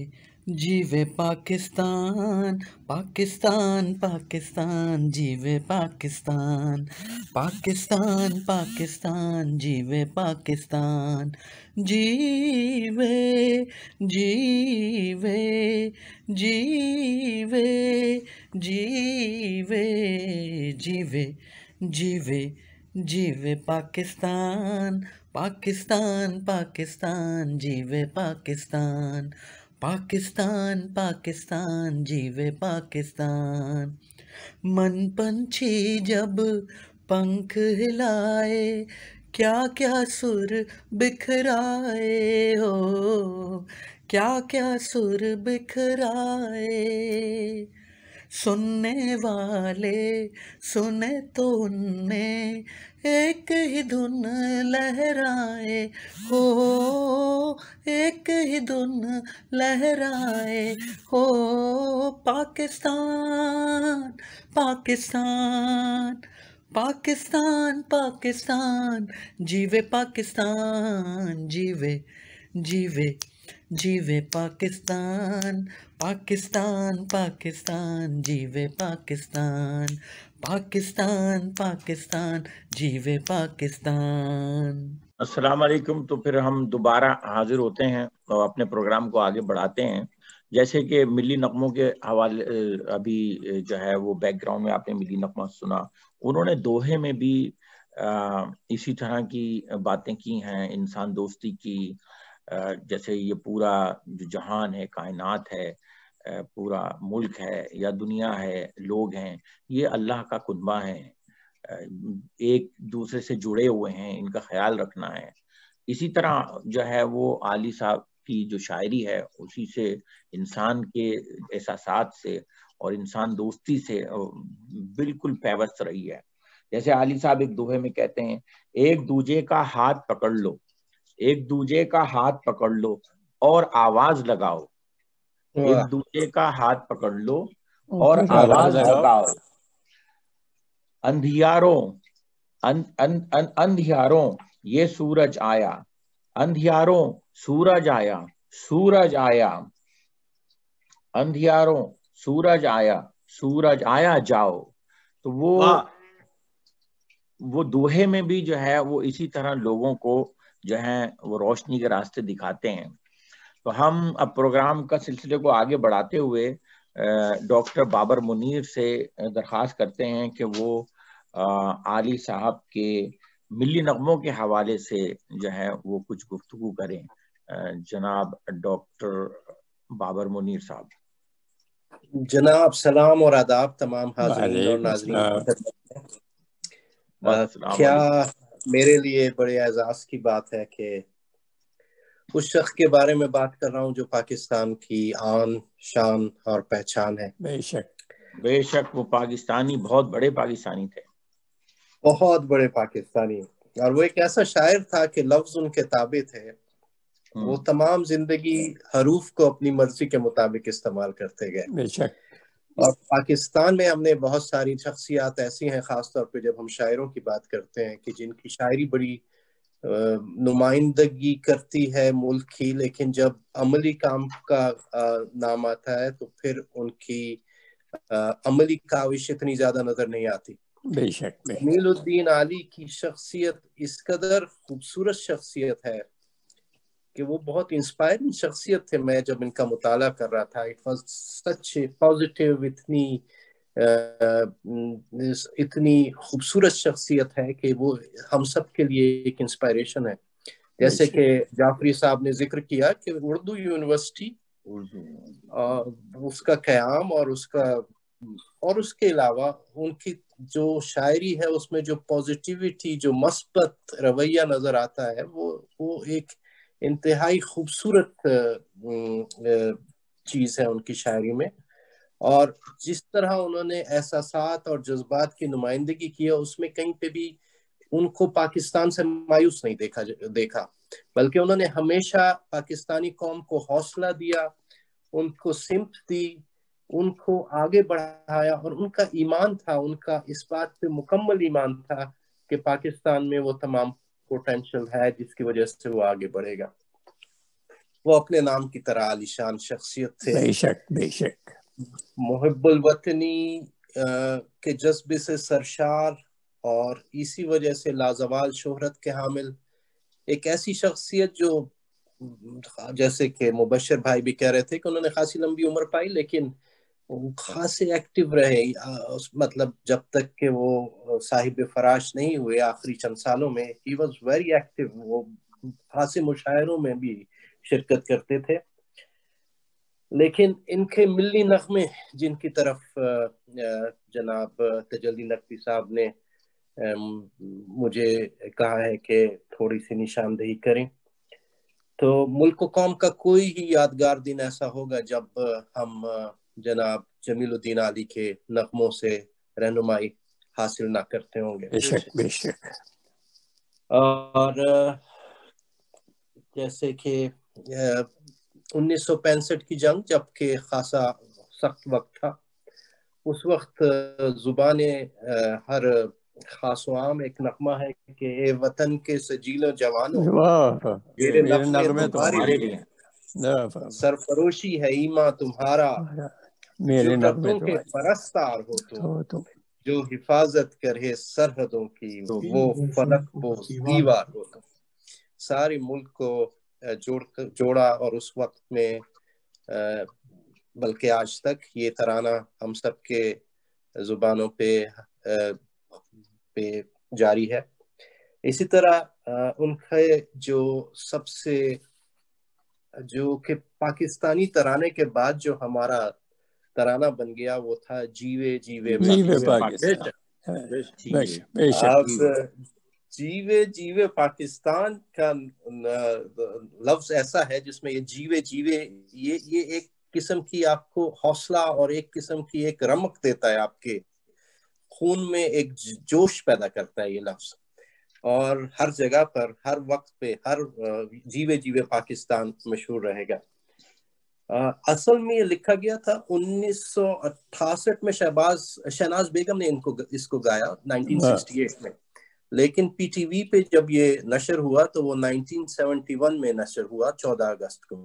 جیوے پاکستان، پاکستان پاکستان جیوے پاکستان، پاکستان پاکستان جیوے پاکستان. جیوے جیوے جیوے جیوے جیوے جیوے جیوے پاکستان، پاکستان پاکستان جیوے پاکستان، پاکستان پاکستان جیوے پاکستان. من پنچھی جب پنکھ ہلائے کیا کیا سر بکھرائے ہو، کیا کیا سر بکھرائے. سننے والے سنے تو ان میں ایک ہی دھن لہرائے ہو، ایک ہی دھن لہرائے ہو. پاکستان پاکستان پاکستان پاکستان جیوے پاکستان، جیوے جیوے جیوے پاکستان، پاکستان پاکستان جیوے پاکستان، پاکستان پاکستان جیوے پاکستان. السلام علیکم. تو پھر ہم دوبارہ حاضر ہوتے ہیں اور اپنے پروگرام کو آگے بڑھاتے ہیں. جیسے کہ ملی نغموں کے حوالے ابھی جو ہے وہ بیک گراؤنڈ میں آپ نے ملی نغمہ سنا، انہوں نے دوحے میں بھی اسی طرح کی باتیں کی ہیں، انسان دوستی کی. جیسے یہ پورا جو جہان ہے، کائنات ہے، پورا ملک ہے یا دنیا ہے، لوگ ہیں، یہ اللہ کا کنبہ ہے، ایک دوسرے سے جڑے ہوئے ہیں، ان کا خیال رکھنا ہے. اسی طرح جو ہے وہ عالی صاحب کی جو شاعری ہے اسی سے انسان کے احساسات سے اور انسان دوستی سے بالکل پیوست رہی ہے. جیسے عالی صاحب ایک دوہے میں کہتے ہیں، ایک دوجے کا ہاتھ پکڑ لو، ایک دوجے کا ہاتھ پکڑ لو اور آواز لگاؤ. ایک دوجے کا ہاتھ پکڑ لو اور آواز لگاؤ. اندھیاروں اندھیاروں یہ سورج آیا، اندھیاروں سورج آیا، سورج آیا، اندھیاروں سورج آیا، سورج آیا جاؤ. تو وہ دوہے میں بھی جو ہے وہ اسی طرح لوگوں کو جو ہے وہ روشنی کے راستے دکھاتے ہیں. تو ہم اب پروگرام کا سلسلے کو آگے بڑھاتے ہوئے ڈاکٹر بابر منیر سے درخواست کرتے ہیں کہ وہ عالی صاحب کے ملی نغموں کے حوالے سے جو ہے وہ کچھ گفتگو کریں. جناب ڈاکٹر بابر منیر صاحب. جناب سلام اور آداب تمام حاضرین اور ناظرین. کیا میرے لیے بڑے اعزاز کی بات ہے کہ اس شخص کے بارے میں بات کر رہا ہوں جو پاکستان کی آن شان اور پہچان ہے. بے شک وہ پاکستانی بہت بڑے پاکستانی تھے، بہت بڑے پاکستانی. اور وہ ایک ایسا شاعر تھا کہ لفظ ان کے تابع تھے. وہ تمام زندگی حروف کو اپنی مرضی کے مطابق استعمال کرتے گئے. بے شک. اور پاکستان میں ہم نے بہت ساری شخصیات ایسی ہیں، خاص طور پہ جب ہم شاعروں کی بات کرتے ہیں، کہ جن کی شاعری بڑی نمائندگی کرتی ہے ملک کی، لیکن جب عملی کام کا نام آتا ہے تو پھر ان کی عملی کاوش اتنی زیادہ نظر نہیں آتی. بے شک. جمیل الدین علی کی شخصیت اس قدر خوبصورت شخصیت ہے کہ وہ بہت انسپائرنگ شخصیت تھے. میں جب ان کا مطالعہ کر رہا تھا، اٹ واز سچ پازیٹیو، اتنی خوبصورت شخصیت ہے کہ وہ ہم سب کے لیے ایک انسپائریشن ہے. جیسے کہ جعفری صاحب نے ذکر کیا کہ اردو یونیورسٹی، اس کا قیام اور اس کے علاوہ ان کی جو شاعری ہے اس میں جو پازیٹیوٹی، جو مثبت رویہ نظر آتا ہے، وہ ایک انتہائی خوبصورت چیز ہے ان کی شاعری میں. اور جس طرح انہوں نے احساسات اور جذبات کی نمائندگی کیا، اس میں کہیں پہ بھی ان کو پاکستان سے مایوس نہیں دیکھا، بلکہ انہوں نے ہمیشہ پاکستانی قوم کو حوصلہ دیا، ان کو سمت دی، ان کو آگے بڑھایا. اور ان کا ایمان تھا، ان کا اس بات پہ مکمل ایمان تھا کہ پاکستان میں وہ تمام پوٹینشل ہے جس کی وجہ سے وہ آگے بڑھے گا. وہ اپنے نام کی طرح عالیشان شخصیت تھے. بے شک بے شک. محب الوطنی کے جذبے سے سرشار اور اسی وجہ سے لازوال شہرت کے حامل ایک ایسی شخصیت جو جیسے کہ مبشر بھائی بھی کہہ رہے تھے کہ انہوں نے خاصی لمبی عمر پائی، لیکن خاصے ایکٹیو رہے. مطلب جب تک کہ وہ صاحب فراش نہیں ہوئے آخری چند سالوں میں، ہی واز ویری ایکٹیو. وہ خاصے مشاعروں میں بھی شرکت کرتے تھے. لیکن ان کے ملی نغمے جن کی طرف جناب تجلی نقوی صاحب نے مجھے کہا ہے کہ تھوڑی سی نشاندہی کریں، تو ملک و قوم کا کوئی ہی یادگار دن ایسا ہوگا جب ہم جناب جمیل الدین علی کے نغموں سے رہنمائی حاصل نہ کرتے ہوں گے. بے شک بے شک. اور جیسے کہ 1965 کی جنگ جبکہ خاصا سخت وقت تھا، اس وقت زبان ہر خاص و عام ایک نغمہ ہے کہ اے وطن کے سجیل جوانوں، میرے نغمے تمہارے لیے، سرفروشی ہے ایماں تمہارا، میرے جو نغمے دردوں کے پرستار ہو تم، جو حفاظت کرے سرحدوں کی وہ فلک پوش دیوار ہو تم. سارے ملک کو جوڑا. اور اس وقت میں بلکہ آج تک یہ ترانہ ہم سب کے زبانوں پہ جاری ہے. اسی طرح ان کے جو کہ پاکستانی ترانے کے بعد جو ہمارا ترانہ بن گیا وہ تھا جیوے جیوے پاکستان. جیوے جیوے پاکستان کا لفظ ایسا ہے جس میں یہ جیوے جیوے یہ ایک قسم کی آپ کو حوصلہ اور ایک قسم کی ایک رمق دیتا ہے، آپ کے خون میں ایک جوش پیدا کرتا ہے یہ لفظ. اور ہر جگہ پر، ہر وقت پہ، ہر جیوے جیوے پاکستان مشہور رہے گا. اصل میں یہ لکھا گیا تھا 1968 میں، شہناز بیگم نے اس کو گایا 1968 میں، لیکن پی ٹی وی پہ جب یہ نشر ہوا تو وہ 1971 میں نشر ہوا 14 اگست کو.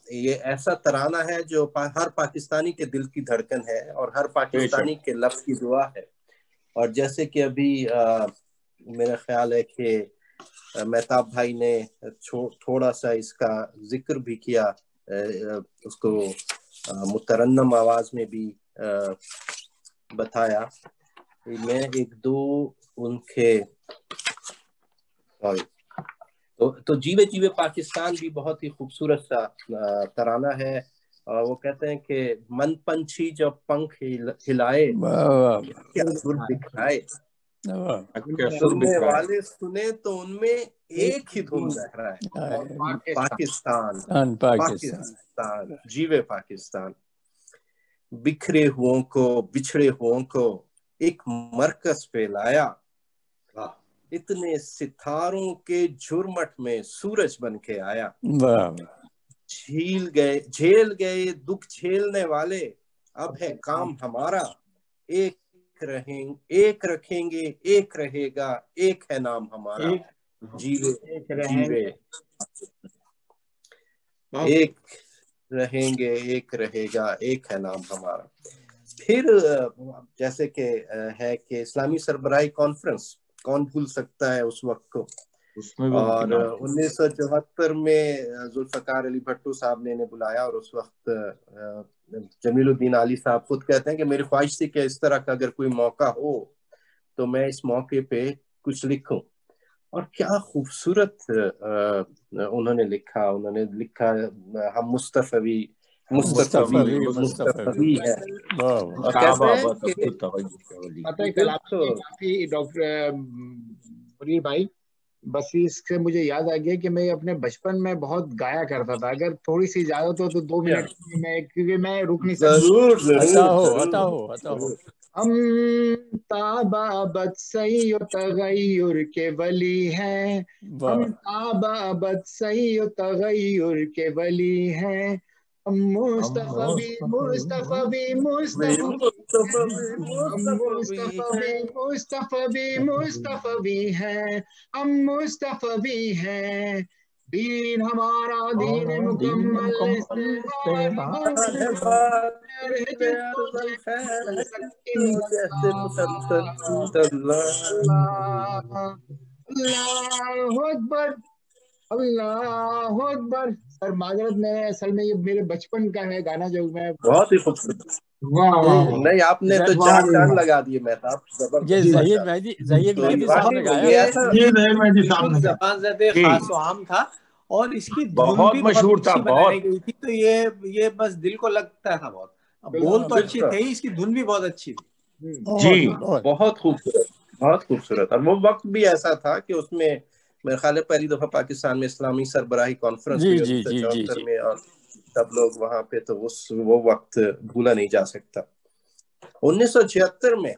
یہ ایسا ترانہ ہے جو ہر پاکستانی کے دل کی دھڑکن ہے اور ہر پاکستانی کے لفظ کی دعا ہے. اور جیسے کہ ابھی میرا خیال ہے کہ مہتاب بھائی نے تھوڑا سا اس کا ذکر بھی کیا، اس کو مترنم آواز میں بھی بتایا. میں ایک دو ان کے تو جیوے جیوے پاکستان بھی بہت ہی خوبصورت سا ترانہ ہے. اور وہ کہتے ہیں کہ من پنچھی جب پنکھ ہلائے کیا سر بکھرائے، سننے والے سنے تو ان میں ایک ہی دھن بہ رہا ہے، پاکستان پاکستان جیوے پاکستان۔ بکھرے ہوں کو بچھڑے ہوں کو ایک مرکز پہ لایا، اتنے ستاروں کے جھرمٹ میں سورج بن کے آیا۔ جھیل گئے دکھ جھیلنے والے، اب ہے کام ہمارا، ایک رکھیں گے ایک رہے گا، ایک ہے نام ہمارا، جیوے جیوے ایک رہیں گے ایک رہے گا، ایک ہے نام ہمارا۔ پھر جیسے کہ ہے کہ اسلامی سربراہی کانفرنس، کون بھول سکتا ہے اس وقت کو، اور 1974 میں ذوالفقار علی بھٹو صاحب نے انہیں بلایا، اور اس وقت جمیل الدین علی صاحب خود کہتے ہیں کہ میری خواہش تھی کہ اس طرح کا اگر کوئی موقع ہو تو میں اس موقع پہ کچھ لکھوں، اور کیا خوبصورت انہوں نے لکھا ہم مصطفی ہے، اور کہتے ہیں کہ ڈاکٹر منیر بھائی، بس اس سے مجھے یاد آ گیا کہ میں اپنے بچپن میں بہت گایا کرتا تھا، اگر تھوڑی سی اجازت ہو تو 2 منٹ میں، کیونکہ میں رک نہیں سکتا۔ ضرور ہم تابابت سی و تغیر کے ولی ہیں، ہم تابابت سی و تغیر کے ولی ہیں، ہم مصطفی مصطفی ہیں، ہم مصطفی ہیں، دین ہمارا دین مکمل اللہ اکبر اللہ اکبر۔ سر معذرت، میں اصل میں یہ میرے بچپن کا ہے گانا جو میں بہت ہی خوبصورت۔ نہیں آپ نے تو 4 چاند لگا دیے مہتاب، یہ ظہیر مہدی صاحب نے گایا، زبان زدے خاص و عام تھا، اور اس کی دھن بہت بھی مشہور تھا، اچھی بنائی گئی تھی، تو یہ بس دل کو لگتا تھا بہت۔ بول تو اچھی تھے، اس کی دھن بھی بہت اچھی تھی جی، بہت خوبصورت بہت خوبصورت۔ اور وہ وقت بھی ایسا تھا کہ اس میں میرے خیال ہے پہلی دفعہ پاکستان میں اسلامی سربراہی کانفرنس ہوئی 1974 میں، اور سب لوگ وہاں پہ، تو وہ وقت بھولا نہیں جا سکتا۔ 1976 میں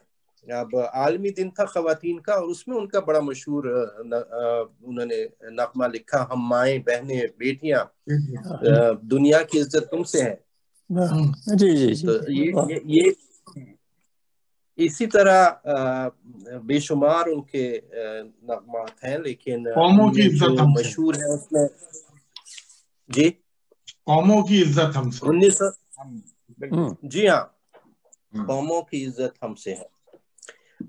اب عالمی دن تھا خواتین کا، اور اس میں ان کا بڑا مشہور انہوں نے نغمہ لکھا، ہم مائیں بہنیں بیٹیاں، دنیا کی عزت تم سے ہے۔ تو یہ اسی طرح بے شمار ان کے نغمات ہیں، لیکن قوموں کی جو عزت ہم سے، مشہور ہے اس میں جی قوموں کی عزت ہم سے، جی ہاں، قوموں کی عزت ہم سے ہے۔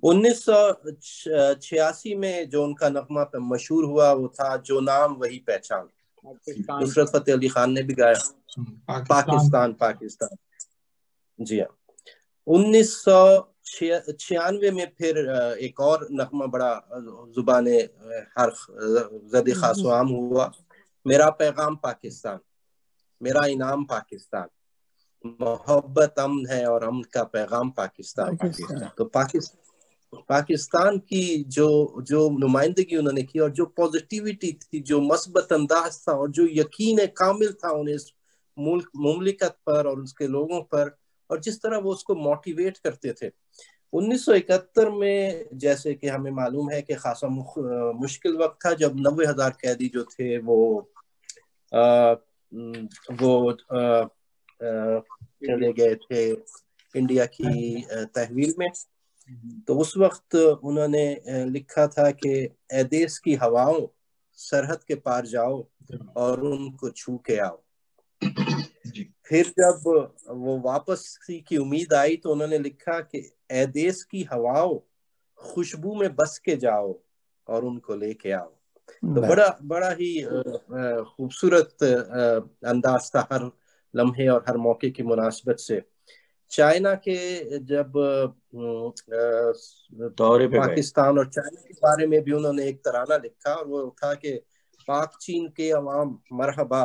1986 میں جو ان کا نغمہ پہ مشہور ہوا وہ تھا جو نام وہی پہچان، نصرت فتح علی خان نے بھی گایا، پاکستان پاکستان۔ جی ہاں، 1996 میں پھر ایک اور نغمہ بڑا زبان ہر زد خاص و عام ہوا، میرا پیغام پاکستان، میرا انعام پاکستان، محبت امن ہے اور امن کا پیغام پاکستان۔ تو پاکستان کی جو نمائندگی انہوں نے کی، اور جو پازیٹیوٹی تھی، جو مثبت انداز تھا، اور جو یقین کامل تھا انہیں اس مملکت پر اور اس کے لوگوں پر، اور جس طرح وہ اس کو موٹیویٹ کرتے تھے۔ 1971 میں جیسے کہ ہمیں معلوم ہے کہ خاصا مشکل وقت تھا، جب 90,000 قیدی جو تھے وہ چلے گئے تھے انڈیا کی تحویل میں۔ تو اس وقت انہوں نے لکھا تھا کہ اے دیس کی ہواؤں، سرحد کے پار جاؤ اور ان کو چھو کے آؤ۔ پھر جب وہ واپسی کی امید آئی تو انہوں نے لکھا کہ اے دیس کی ہواؤں، خوشبو میں بس کے جاؤ اور ان کو لے کے آؤ۔ تو بڑا ہی خوبصورت انداز تھا ہر لمحے اور ہر موقع کی مناسبت سے۔ چائنا کے جب پاکستان اور چائنا کے بارے میں بھی انہوں نے ایک ترانہ لکھا، اور وہ تھا کہ پاک چین کے عوام مرحبا،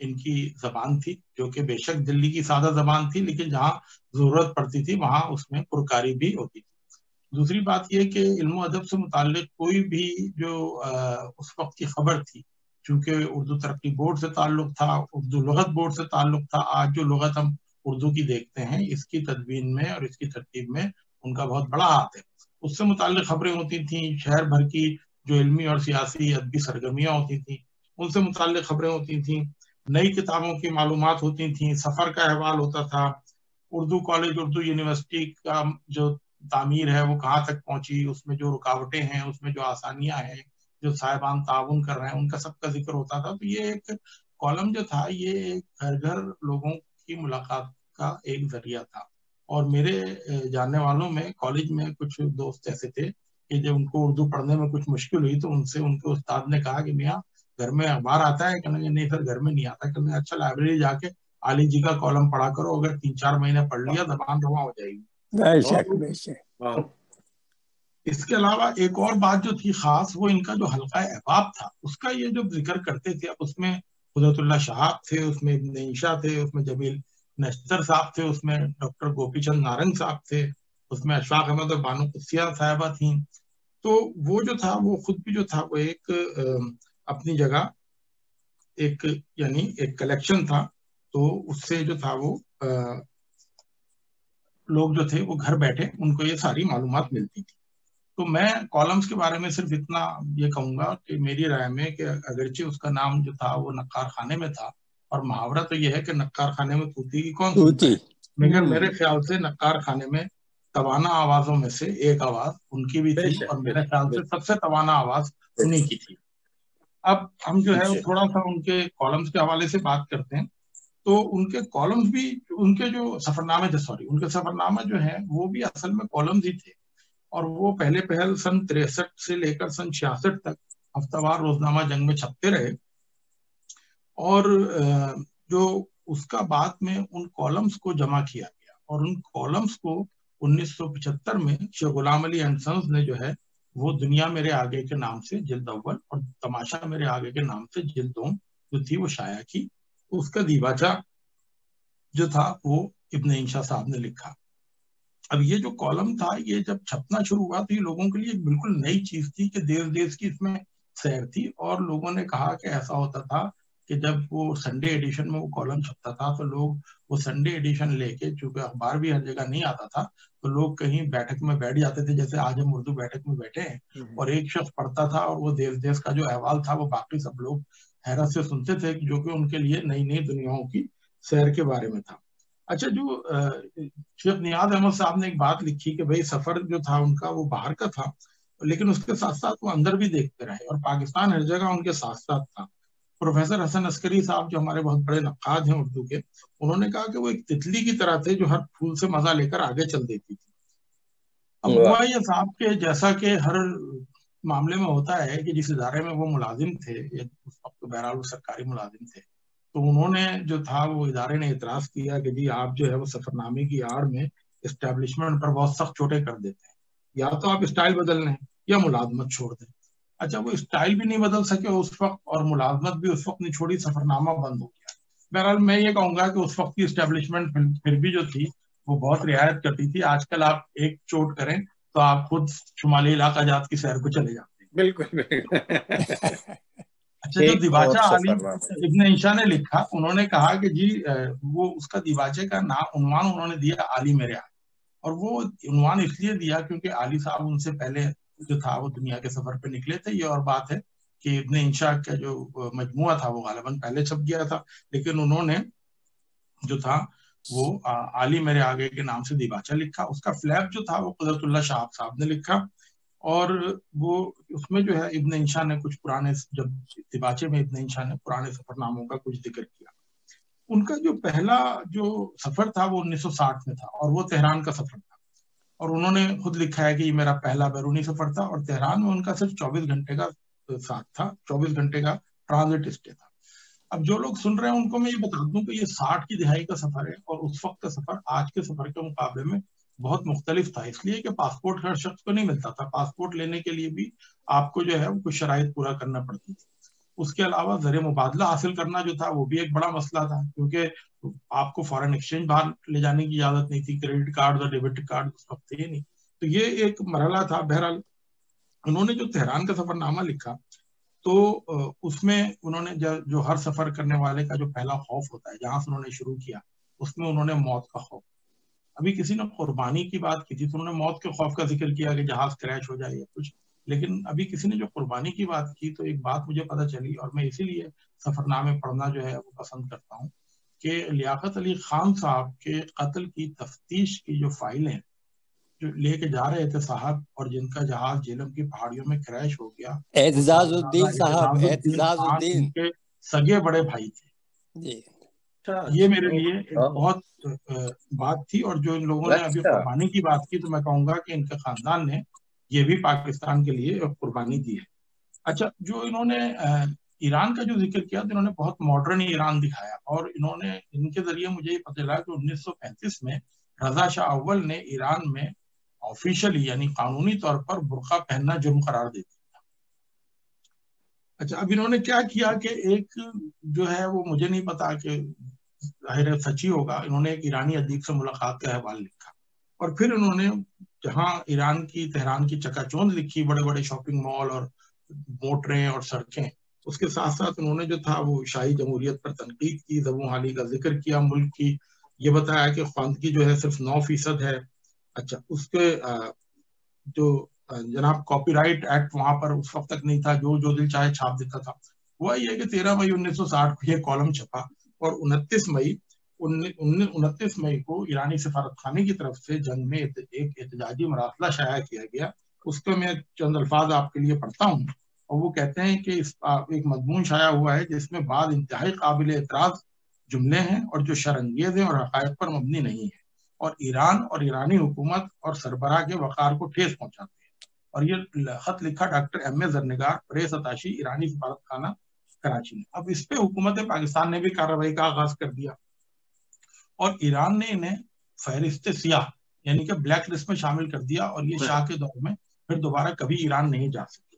ان کی زبان تھی، جو کہ بے شک دلی کی سادہ زبان تھی، لیکن جہاں ضرورت پڑتی تھی وہاں اس میں پرکاری بھی ہوتی تھی۔ دوسری بات یہ کہ علم و ادب سے متعلق کوئی بھی جو اس وقت کی خبر تھی، چونکہ اردو ترقی بورڈ سے تعلق تھا، اردو لغت بورڈ سے تعلق تھا، آج جو لغت ہم اردو کی دیکھتے ہیں اس کی تدوین میں اور اس کی ترتیب میں ان کا بہت بڑا ہاتھ ہے۔ اس سے متعلق خبریں ہوتی تھیں، شہر بھر کی جو علمی اور سیاسی ادبی سرگرمیاں ہوتی تھیں ان سے متعلق خبریں ہوتی تھیں، نئی کتابوں کی معلومات ہوتی تھیں، سفر کا احوال ہوتا تھا، اردو کالج، اردو یونیورسٹی کا جو تعمیر ہے وہ کہاں تک پہنچی، اس میں جو رکاوٹیں ہیں، اس میں جو آسانیاں ہیں، جو صاحبان تعاون کر رہے ہیں ان کا سب کا ذکر ہوتا تھا۔ تو یہ ایک کالم جو تھا یہ ایک گھر گھر لوگوں کی ملاقات کا ایک ذریعہ تھا۔ اور میرے جاننے والوں میں کالج میں کچھ دوست ایسے تھے کہ جب ان کو اردو پڑھنے میں کچھ مشکل ہوئی تو ان سے ان کے استاد نے کہا کہ میاں گھر میں اخبار آتا ہے؟ کہنے نہیں سر گھر میں نہیں آتا۔ کہنے اچھا لائبریری جا کے علی جی کا کالم پڑھا کرو، اگر 3-4 مہینے پڑھ لیا زبان رواں ہو جائے گی۔ اس کے علاوہ ایک اور بات جو تھی خاص، وہ ان کا جو حلقہ احباب تھا اس کا یہ جو ذکر کرتے تھے، اب اس میں قدرت اللہ شہاب تھے، اس میں ابن انشا تھے، اس میں جمیل نشتر صاحب تھے، اس میں ڈاکٹر گوپی چند نارنگ صاحب تھے، اس میں اشفاق احمد اور بانو قدسیہ صاحبہ تھیں۔ تو وہ جو تھا وہ خود بھی جو تھا وہ ایک اپنی جگہ ایک یعنی ایک کلیکشن تھا۔ تو اس سے جو تھا وہ لوگ جو تھے وہ گھر بیٹھے ان کو یہ ساری معلومات ملتی تھی۔ تو میں کالمز کے بارے میں صرف اتنا یہ کہوں گا کہ میری رائے میں کہ اگرچہ اس کا نام جو تھا وہ نقار خانے میں تھا، اور محاورہ تو یہ ہے کہ نقار خانے میں طوطی کی کون سنتا ہے، مگر میرے خیال سے نقار خانے میں توانا آوازوں میں سے ایک آواز ان کی بھی تھی، اور میرے خیال سے سب سے توانا آواز انہی کی تھی۔ اب ہم جو ہے تھوڑا سا ان کے کالمز کے حوالے سے بات کرتے ہیں۔ تو ان کے کالمز بھی، ان کے جو سفرنامے تھے، ان کے سفرنامہ جو ہے وہ بھی اصل میں کالمز ہی تھے، اور وہ پہلے پہل سن 63 سے لے کر سن 66 تک ہفتہ وار روزنامہ جنگ میں چھپتے رہے۔ اور جو اس کا بعد میں ان کالمز کو جمع کیا گیا، اور ان کالمز کو 1975 میں شیخ غلام علی اینڈ سنز نے جو ہے وہ دنیا میرے آگے کے نام سے جلد اول اور تماشا میرے آگے کے نام سے جلد دوم جو تھی وہ شائع کی۔ اس کا دیباچہ جو تھا وہ ابن انشا صاحب نے لکھا۔ اب یہ جو کالم تھا یہ جب چھپنا شروع ہوا تو یہ لوگوں کے لیے بالکل نئی چیز تھی کہ دیس کی اس میں سیر تھی، اور لوگوں نے کہا کہ ایسا ہوتا تھا کہ جب وہ سنڈے ایڈیشن میں وہ کالم چھپتا تھا تو لوگ وہ سنڈے ایڈیشن لے کے، چونکہ اخبار بھی ہر جگہ نہیں آتا تھا، تو لوگ کہیں بیٹھک میں بیٹھ جاتے تھے، جیسے آج ہم اردو بیٹھک میں بیٹھے ہیں، اور ایک شخص پڑھتا تھا اور وہ دیس کا جو احوال تھا وہ باقی سب لوگ حیرت سے سنتے تھے، جو کہ ان کے لیے نئی نئی دنیاؤں کی سیر کے بارے میں تھا۔ اچھا، جو شیخ نیاز احمد صاحب نے ایک بات لکھی کہ بھئی سفر جو تھا ان کا وہ باہر کا تھا، لیکن اس کے ساتھ ساتھ وہ اندر بھی دیکھتے رہے، اور پاکستان ہر جگہ ان کے ساتھ ساتھ تھا۔ پروفیسر حسن عسکری صاحب جو ہمارے بہت بڑے نقاد ہیں اردو کے، انہوں نے کہا کہ وہ ایک تتلی کی طرح تھے جو ہر پھول سے مزہ لے کر آگے چل دیتی تھی۔ اب ہوا یہ صاحب کے جیسا کہ ہر معاملے میں ہوتا ہے کہ جس ادارے میں وہ ملازم تھے، اس وقت بہرحال وہ سرکاری ملازم تھے، تو انہوں نے جو تھا وہ ادارے نے اعتراض کیا کہ جی آپ جو ہے وہ سفرنامے کی آڑ میں اسٹیبلشمنٹ پر بہت سخت چوٹیں کر دیتے ہیں، یا تو آپ اسٹائل بدل لیں یا ملازمت چھوڑ دیں۔ اچھا، وہ اسٹائل بھی نہیں بدل سکے اس وقت اور ملازمت بھی اس وقت نہیں چھوڑی، سفرنامہ بند ہو گیا۔ بہرحال میں یہ کہوں گا کہ اس وقت کی اسٹیبلشمنٹ پھر بھی جو تھی وہ بہت رعایت کرتی تھی۔ آج کل آپ ایک چوٹ کریں تو آپ خود شمالی علاقہ جات کی سیر کو چلے جاتے ہیں۔ بالکل۔ اچھا، جو دیباچہ علی ابن انشا نے لکھا، انہوں نے کہا کہ جی وہ اس کا دیباچے کا عنوان انہوں نے دیا علی میرے آگے، اور وہ عنوان اس لیے دیا کیونکہ علی صاحب ان سے پہلے جو تھا وہ دنیا کے سفر پہ نکلے تھے۔ یہ اور بات ہے کہ ابن انشا کا جو مجموعہ تھا وہ غالباً پہلے چھپ گیا تھا، لیکن انہوں نے جو تھا وہ علی میرے آگے کے نام سے دیباچہ لکھا۔ اس کا فلیپ جو تھا وہ قدرت اللہ شہاب صاحب نے لکھا، اور وہ اس میں جو ہے ابن انشا نے کچھ پرانے، جب دیباچے میں ابن انشا نے پرانے سفر ناموں کا کچھ ذکر کیا۔ ان کا جو پہلا جو سفر تھا وہ 1960 میں تھا، اور وہ تہران کا سفر تھا، اور انہوں نے خود لکھا ہے کہ یہ میرا پہلا بیرونی سفر تھا، اور تہران میں ان کا صرف 24 گھنٹے کا ساتھ تھا، 24 گھنٹے کا ٹرانزٹ اسٹے تھا۔ اب جو لوگ سن رہے ہیں ان کو میں یہ بتا دوں کہ یہ 60 کی دہائی کا سفر ہے، اور اس وقت کا سفر آج کے سفر کے مقابلے میں بہت مختلف تھا، اس لیے کہ پاسپورٹ ہر شخص کو نہیں ملتا تھا، پاسپورٹ لینے کے لیے بھی آپ کو جو ہے کچھ شرائط پورا کرنا پڑتی تھی۔ اس کے علاوہ زر مبادلہ حاصل کرنا جو تھا وہ بھی ایک بڑا مسئلہ تھا، کیونکہ آپ کو فارن ایکسچینج باہر لے جانے کی اجازت نہیں تھی، کریڈٹ کارڈ اور ڈیبٹ کارڈ اس وقت تھے نہیں. تو یہ ایک مرحلہ تھا. بہرحال انہوں نے جو تہران کا سفر نامہ لکھا تو اس میں انہوں نے جو ہر سفر کرنے والے کا جو پہلا خوف ہوتا ہے، جہاں سے انہوں نے شروع کیا اس میں انہوں نے موت کا خوف. ابھی کسی نے قربانی کی بات کی تھی تو انہوں نے موت کے خوف کا ذکر کیا کہ جہاز کریش ہو جائے یا کچھ، لیکن ابھی کسی نے جو قربانی کی بات کی تو ایک بات مجھے پتہ چلی، اور میں اسی لیے سفر نامے پڑھنا جو ہے وہ پسند کرتا ہوں، کہ لیاقت علی خان صاحب کے قتل کی تفتیش کی جو فائلیں جو لے کے جا رہے تھے صاحب، اور جن کا جہاز جہلم کی پہاڑیوں میں کریش ہو گیا، اعتزاز الدین صاحب، اعتزاز الدین کے سگے بڑے بھائی تھے جی. یہ میرے لیے ایک بہت بات تھی. اور جو ان لوگوں نے ابھی قربانی کی بات کی تو میں کہوں گا کہ ان کے خاندان نے یہ بھی پاکستان کے لیے قربانی دی ہے. اچھا، جو انہوں نے ایران کا جو ذکر کیا تو انہوں نے بہت ماڈرن ایران دکھایا، اور انہوں نے ان کے ذریعے مجھے یہ پتہ چلا کہ 1935 میں رضا شاہ اول نے ایران میں آفیشلی یعنی قانونی طور پر برقع پہننا جرم قرار دے دیا. اچھا، اب انہوں نے کیا کیا کہ ایک جو ہے وہ مجھے نہیں پتا کہ ظاہر سچی ہوگا، انہوں نے ایک ایرانی ادیب سے ملاقات کا احوال لکھا، اور پھر انہوں نے جہاں ایران کی تہران کی چکا چوند لکھی، بڑے بڑے شاپنگ مال اور موٹریں اور سڑکیں، اس کے ساتھ ساتھ انہوں نے جو تھا وہ شاہی جمہوریت پر تنقید کی، زبوں حالی کا ذکر کیا ملک کی، یہ بتایا کہ خواندگی جو ہے صرف 9% ہے. اچھا، اس کے جو جناب کاپی رائٹ ایکٹ وہاں پر اس وقت تک نہیں تھا، جو دل چاہے چھاپ دیتا تھا. ہوا یہ کہ 13 مئی 1960 کو یہ کالم چھپا، اور 29 مئی کو ایرانی سفارت خانے کی طرف سے جنگ میں ایک احتجاجی مراسلہ شائع کیا گیا. اس کو میں چند الفاظ آپ کے لیے پڑھتا ہوں، اور وہ کہتے ہیں کہ ایک مضمون شائع ہوا ہے جس میں بعض انتہائی قابل اعتراض جملے ہیں اور جو شرانگیز ہیں اور حقائق پر مبنی نہیں ہیں، اور ایران اور ایرانی حکومت اور سربراہ کے وقار کو ٹھیس پہنچاتے ہیں. اور یہ خط لکھا ڈاکٹر ایم اے زرنگار، پریس اتاشی ایرانی سفارت خانہ کراچی نے. اب اس پہ حکومت پاکستان نے بھی کارروائی کا آغاز کر دیا، اور ایران نے انہیں فہرست سیاہ یعنی کہ بلیک لسٹ میں شامل کر دیا، اور یہ شاہ کے دور میں پھر دوبارہ کبھی ایران نہیں جا سکے.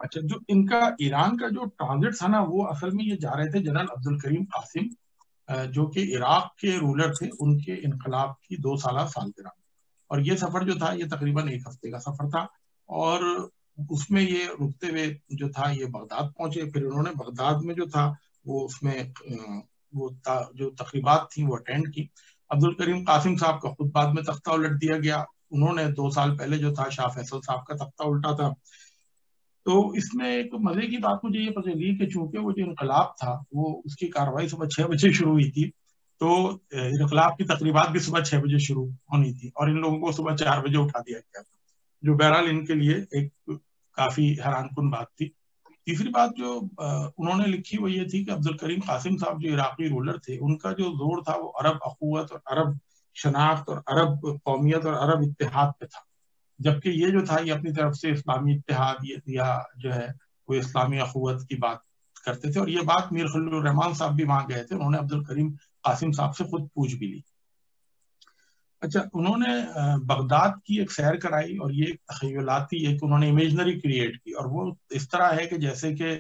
اچھا، جو ان کا ایران کا جو ٹرانزٹ تھا نا، وہ اصل میں یہ جا رہے تھے جنرل عبدالکریم قاسم، جو کہ عراق کے رولر تھے، ان کے انقلاب کی 2 سالہ سالگرہ. اور یہ سفر جو تھا یہ تقریباً 1 ہفتے کا سفر تھا، اور اس میں یہ رکتے ہوئے جو تھا یہ بغداد پہنچے. پھر انہوں نے بغداد میں جو تھا وہ اس میں وہ جو تقریبات تھیں وہ اٹینڈ کی. عبدالکریم قاسم صاحب کا خود بعد میں تختہ الٹ دیا گیا. انہوں نے 2 سال پہلے جو تھا شاہ فیصل صاحب کا تختہ الٹا تھا. تو اس میں ایک مزے کی بات مجھے یہ پتہ چلی کہ چونکہ وہ جو انقلاب تھا وہ اس کی کارروائی صبح 6 بجے شروع ہوئی تھی، تو انقلاب کی تقریبات بھی صبح 6 بجے شروع ہونی تھی، اور ان لوگوں کو صبح 4 بجے اٹھا دیا گیا تھا، جو بہرحال ان کے لیے ایک کافی حیران کن بات تھی. تیسری بات جو انہوں نے لکھی وہ یہ تھی کہ عبدالکریم قاسم صاحب جو عراقی رولر تھے، ان کا جو زور تھا وہ عرب اخوت اور عرب شناخت اور عرب قومیت اور عرب اتحاد پہ تھا، جبکہ یہ جو تھا یہ اپنی طرف سے اسلامی اتحاد یا جو ہے وہ اسلامی اخوت کی بات کرتے تھے. اور یہ بات میر خلیل الرحمان صاحب بھی وہاں گئے تھے، انہوں نے عبدالکریم قاسم صاحب سے خود پوچھ بھی لی. اچھا، انہوں نے بغداد کی ایک سیر کرائی، اور یہ ایک تخیلاتی ایک انہوں نے امیجنری کریٹ کی، اور وہ اس طرح ہے کہ جیسے کہ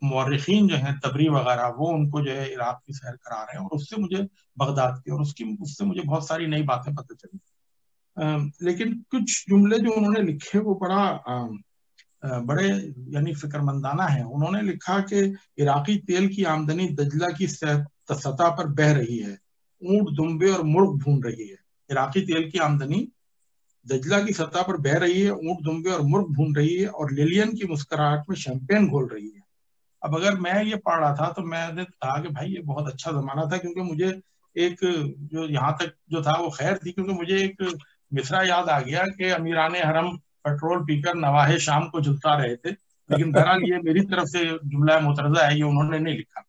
مورخین جو ہیں تبری وغیرہ وہ ان کو جو ہے عراق کی سیر کرا رہے ہیں. اور اس سے مجھے بغداد کی اور اس سے مجھے بہت ساری نئی باتیں پتہ چلی. لیکن کچھ جملے جو انہوں نے لکھے وہ بڑے یعنی فکر مندانہ ہیں. انہوں نے لکھا کہ عراقی تیل کی آمدنی دجلہ کی سطح پر بہہ رہی ہے، اونٹ دمبے اور مرغ بھون رہی ہے. عراقی تیل کی آمدنی دجلہ کی سطح پر بہہ رہی ہے، اونٹ دمبے اور مرغ بھون رہی ہے، اور لیلین کی مسکراہٹ میں شیمپین گھول رہی ہے. اب اگر میں یہ پڑھ رہا تھا تو میں نے کہا کہ بھائی یہ بہت اچھا زمانہ تھا، کیونکہ مجھے ایک جو یہاں تک جو تھا وہ خیر تھی، کیونکہ مجھے ایک مصرع یاد آ گیا کہ امیران حرم پیٹرول پی کر نواح شام کو جلتا رہے تھے. لیکن بہرحال یہ میری طرف سے جملہ مترجہ ہے، یہ انہوں نے نہیں لکھا.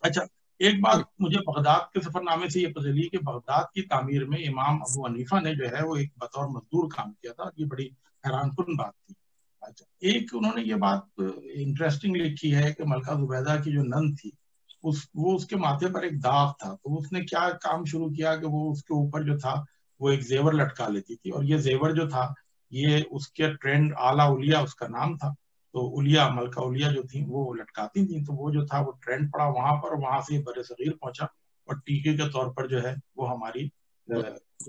اچھا، ایک بات مجھے بغداد کے سفر نامے سے یہ پتہ چلی کہ بغداد کی تعمیر میں امام ابو حنیفہ نے جو ہے وہ ایک بطور مزدور کام کیا تھا. یہ بڑی حیران کن بات تھی. اچھا، ایک انہوں نے یہ بات انٹرسٹنگ لکھی ہے کہ ملکہ زبیدہ کی جو نند تھی وہ اس کے ماتھے پر ایک داغ تھا، تو اس نے کیا کام شروع کیا کہ وہ اس کے اوپر جو تھا وہ ایک زیور لٹکا لیتی تھی، اور یہ زیور جو تھا یہ اس کے ٹرینڈ اعلیٰ اولیاء اس کا نام تھا. تو اولیا ملکہ اولیا جو تھیں وہ لٹکاتی تھیں، تو وہ جو تھا وہ ٹرینڈ پڑا وہاں پر، وہاں سے بر صغیر پہنچا اور ٹیکے کے طور پر جو ہے وہ ہماری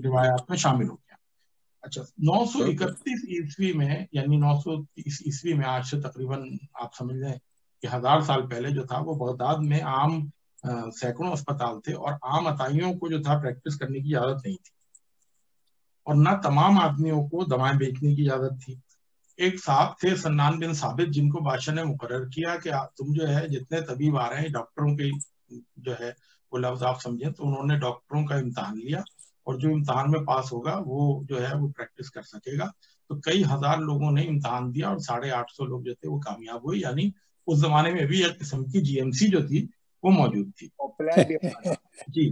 روایات میں شامل ہو گیا۔ اچھا 931 عیسوی میں، یعنی 930 عیسوی میں، آج سے تقریباً آپ سمجھ لیں کہ 1000 سال پہلے جو تھا وہ بغداد میں عام سینکڑوں اسپتال تھے اور عام عطائیوں کو جو تھا پریکٹس کرنے کی اجازت نہیں تھی، اور نہ تمام آدمیوں کو دوائیں بیچنے کی اجازت تھی۔ ایک صاحب تھے سنان بن ثابت، جن کو بادشاہ نے مقرر کیا کہ تم جو ہے جتنے طبیب آ رہے ہیں ڈاکٹروں کے جو ہے وہ لفظ آپ سمجھیں، تو انہوں نے ڈاکٹروں کا امتحان لیا اور جو امتحان میں پاس ہوگا وہ جو ہے وہ پریکٹس کر سکے گا۔ تو کئی ہزار لوگوں نے امتحان دیا اور 850 لوگ جو تھے وہ کامیاب ہوئے، یعنی اس زمانے میں بھی ایک قسم کی جی ایم سی جو تھی وہ موجود تھی۔ جی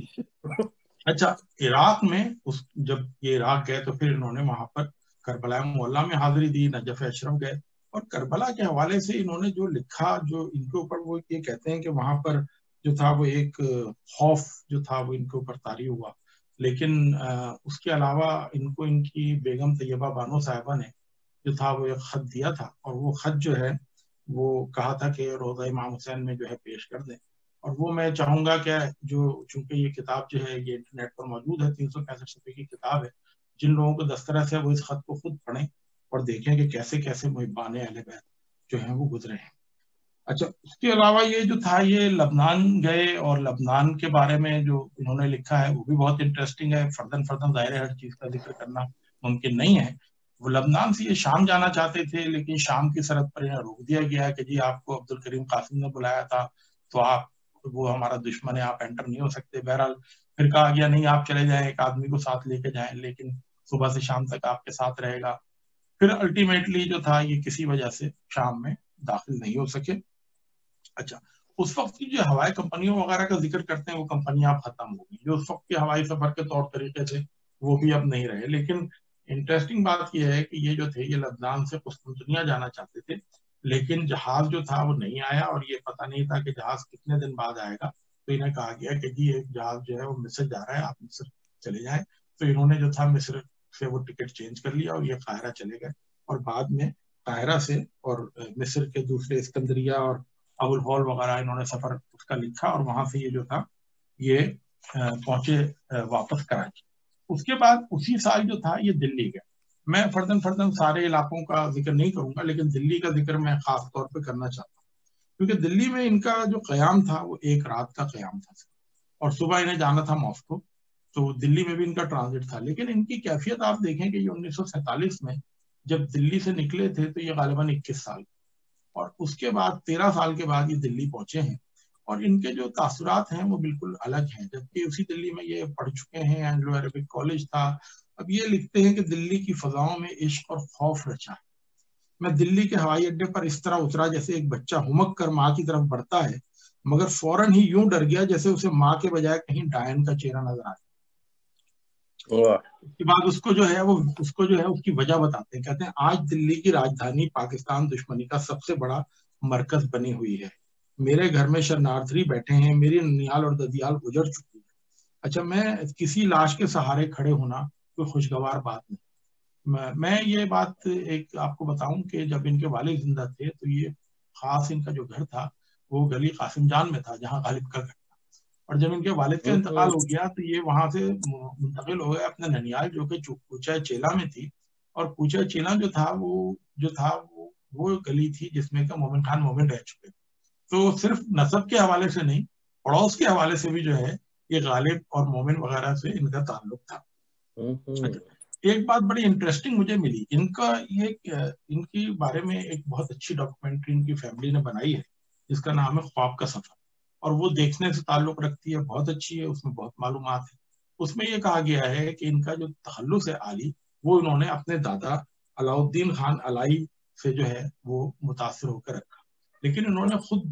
اچھا، عراق میں جب یہ عراق گئے تو پھر انہوں نے وہاں پر کربلا معلیٰ میں حاضری دی، نجف اشرف گئے، اور کربلا کے حوالے سے انہوں نے جو لکھا، جو ان کے اوپر وہ یہ کہتے ہیں کہ وہاں پر جو تھا وہ ایک خوف جو تھا وہ ان کے اوپر طاری ہوا، لیکن اس کے علاوہ ان کو ان کی بیگم طیبہ بانو صاحبہ نے جو تھا وہ ایک خط دیا تھا، اور وہ خط جو ہے وہ کہا تھا کہ روضہ امام حسین میں جو ہے پیش کر دیں، اور وہ میں چاہوں گا کہ جو چونکہ یہ کتاب جو ہے یہ انٹرنیٹ پر موجود ہے، 365 صفحے کی کتاب ہے، جن لوگوں کو دسترس ہے وہ اس خط کو خود پڑھیں اور دیکھیں کہ کیسے کیسے محبان اہل بیت جو ہیں وہ گزرے ہیں۔ اچھا، اس کے علاوہ یہ جو تھا یہ لبنان گئے، اور لبنان کے بارے میں جو انہوں نے لکھا ہے وہ بھی بہت انٹرسٹنگ ہے۔ فردن ظاہر ہے ہر چیز کا ذکر کرنا ممکن نہیں ہے۔ وہ لبنان سے یہ شام جانا چاہتے تھے، لیکن شام کی سرحد پر انہیں روک دیا گیا کہ جی آپ کو عبد الکریم قاسم نے بلایا تھا، تو آپ، وہ ہمارا دشمن ہے، آپ انٹر نہیں ہو سکتے۔ بہرحال پھر کہا گیا نہیں آپ چلے جائیں، ایک آدمی کو ساتھ لے کے جائیں، لیکن صبح سے شام تک آپ کے ساتھ رہے گا۔ پھر الٹیمیٹلی جو تھا یہ کسی وجہ سے شام میں داخل نہیں ہو سکے۔ اچھا، اس وقت کی جو ہوائی کمپنیوں وغیرہ کا ذکر کرتے ہیں وہ کمپنیاں اب ختم ہو گئی، جو اس وقت کے ہوائی سفر کے طور طریقے تھے وہ بھی اب نہیں رہے۔ لیکن انٹرسٹنگ بات یہ ہے کہ یہ جو تھے یہ لبنان سے قسطنطنیہ جانا چاہتے تھے، لیکن جہاز جو تھا وہ نہیں آیا، اور یہ پتہ نہیں تھا کہ جہاز کتنے دن بعد آئے گا، تو انہیں کہا گیا کہ جی ایک جہاز جو ہے وہ مصر جا رہا ہے، آپ مصر چلے جائیں۔ تو انہوں نے جو تھا مصر سے وہ ٹکٹ چینج کر لیا اور یہ قاہرہ چلے گئے، اور بعد میں قاہرہ سے اور مصر کے دوسرے اسکندریہ اور ابو الہول وغیرہ انہوں نے سفر اس کا لکھا، اور وہاں سے یہ جو تھا یہ پہنچے واپس کراچی۔ اس کے بعد اسی سال جو تھا یہ دلی گئے۔ میں فردن سارے علاقوں کا ذکر نہیں کروں گا، لیکن دلی کا ذکر میں خاص طور پہ کرنا چاہتا ہوں، کیونکہ دلی میں ان کا جو قیام تھا وہ ایک رات کا قیام تھا، اور صبح انہیں جانا تھا ماسکو، تو دلی میں بھی ان کا ٹرانزٹ تھا۔ لیکن ان کی کیفیت آپ دیکھیں کہ یہ 1947 میں جب دلی سے نکلے تھے تو یہ غالباً 21 سال، اور اس کے بعد 13 سال کے بعد یہ دلی پہنچے ہیں، اور ان کے جو تاثرات ہیں وہ بالکل الگ ہیں، جبکہ اسی دلی میں یہ پڑھ چکے ہیں، اینگلو عربک کالج تھا۔ اب یہ لکھتے ہیں کہ دلی کی فضاؤں میں عشق اور خوف رچا ہے، میں دلی کے ہوائی اڈے پر اس طرح اترا جیسے ایک بچہ ہمک کر ماں کی طرف بڑھتا ہے، مگر فوراً ہی یوں ڈر گیا جیسے اسے ماں کے بجائے کہیں ڈائن کا چہرہ نظر آئے۔ اس کے بعد اس کو جو ہے اس کی وجہ بتاتے ہیں، کہتے ہیں آج دلی کی راجدھانی پاکستان دشمنی کا سب سے بڑا مرکز بنی ہوئی ہے، میرے گھر میں شرنارتھری بیٹھے ہیں، میری ننیال اور ددیال گزر چکی ہے۔ اچھا، میں کسی لاش کے سہارے کھڑے ہونا کوئی خوشگوار بات نہیں۔ میں یہ بات ایک آپ کو بتاؤں کہ جب ان کے والد زندہ تھے تو یہ خاص ان کا جو گھر تھا وہ گلی قاسم جان میں تھا، جہاں غالب کا گھر تھا، اور جب ان کے والد کا انتقال ہو گیا تو یہ وہاں سے منتقل ہو گئے اپنے ننیال، جو کہ کوچہ چیلا میں تھی، اور کوچہ چیلا جو تھا وہ گلی تھی جس میں کہ مومن خان مومن رہ چکے، تو صرف نسب کے حوالے سے نہیں، پڑوس کے حوالے سے بھی جو ہے یہ غالب اور مومن وغیرہ سے ان کا تعلق تھا۔ ایک بات بڑی انٹرسٹنگ مجھے ملی، ان کی بارے میں ایک بہت اچھی ڈاکومنٹری ان کی فیملی نے بنائی ہے جس کا نام ہے خواب کا سفر، اور وہ دیکھنے سے تعلق رکھتی ہے، بہت اچھی ہے، اس میں بہت معلومات ہے۔ اس میں یہ کہا گیا ہے کہ ان کا جو تخلص ہے عالی وہ انہوں نے اپنے دادا علاؤالدین خان علائی سے جو ہے وہ متاثر ہو کر رکھا، لیکن انہوں نے خود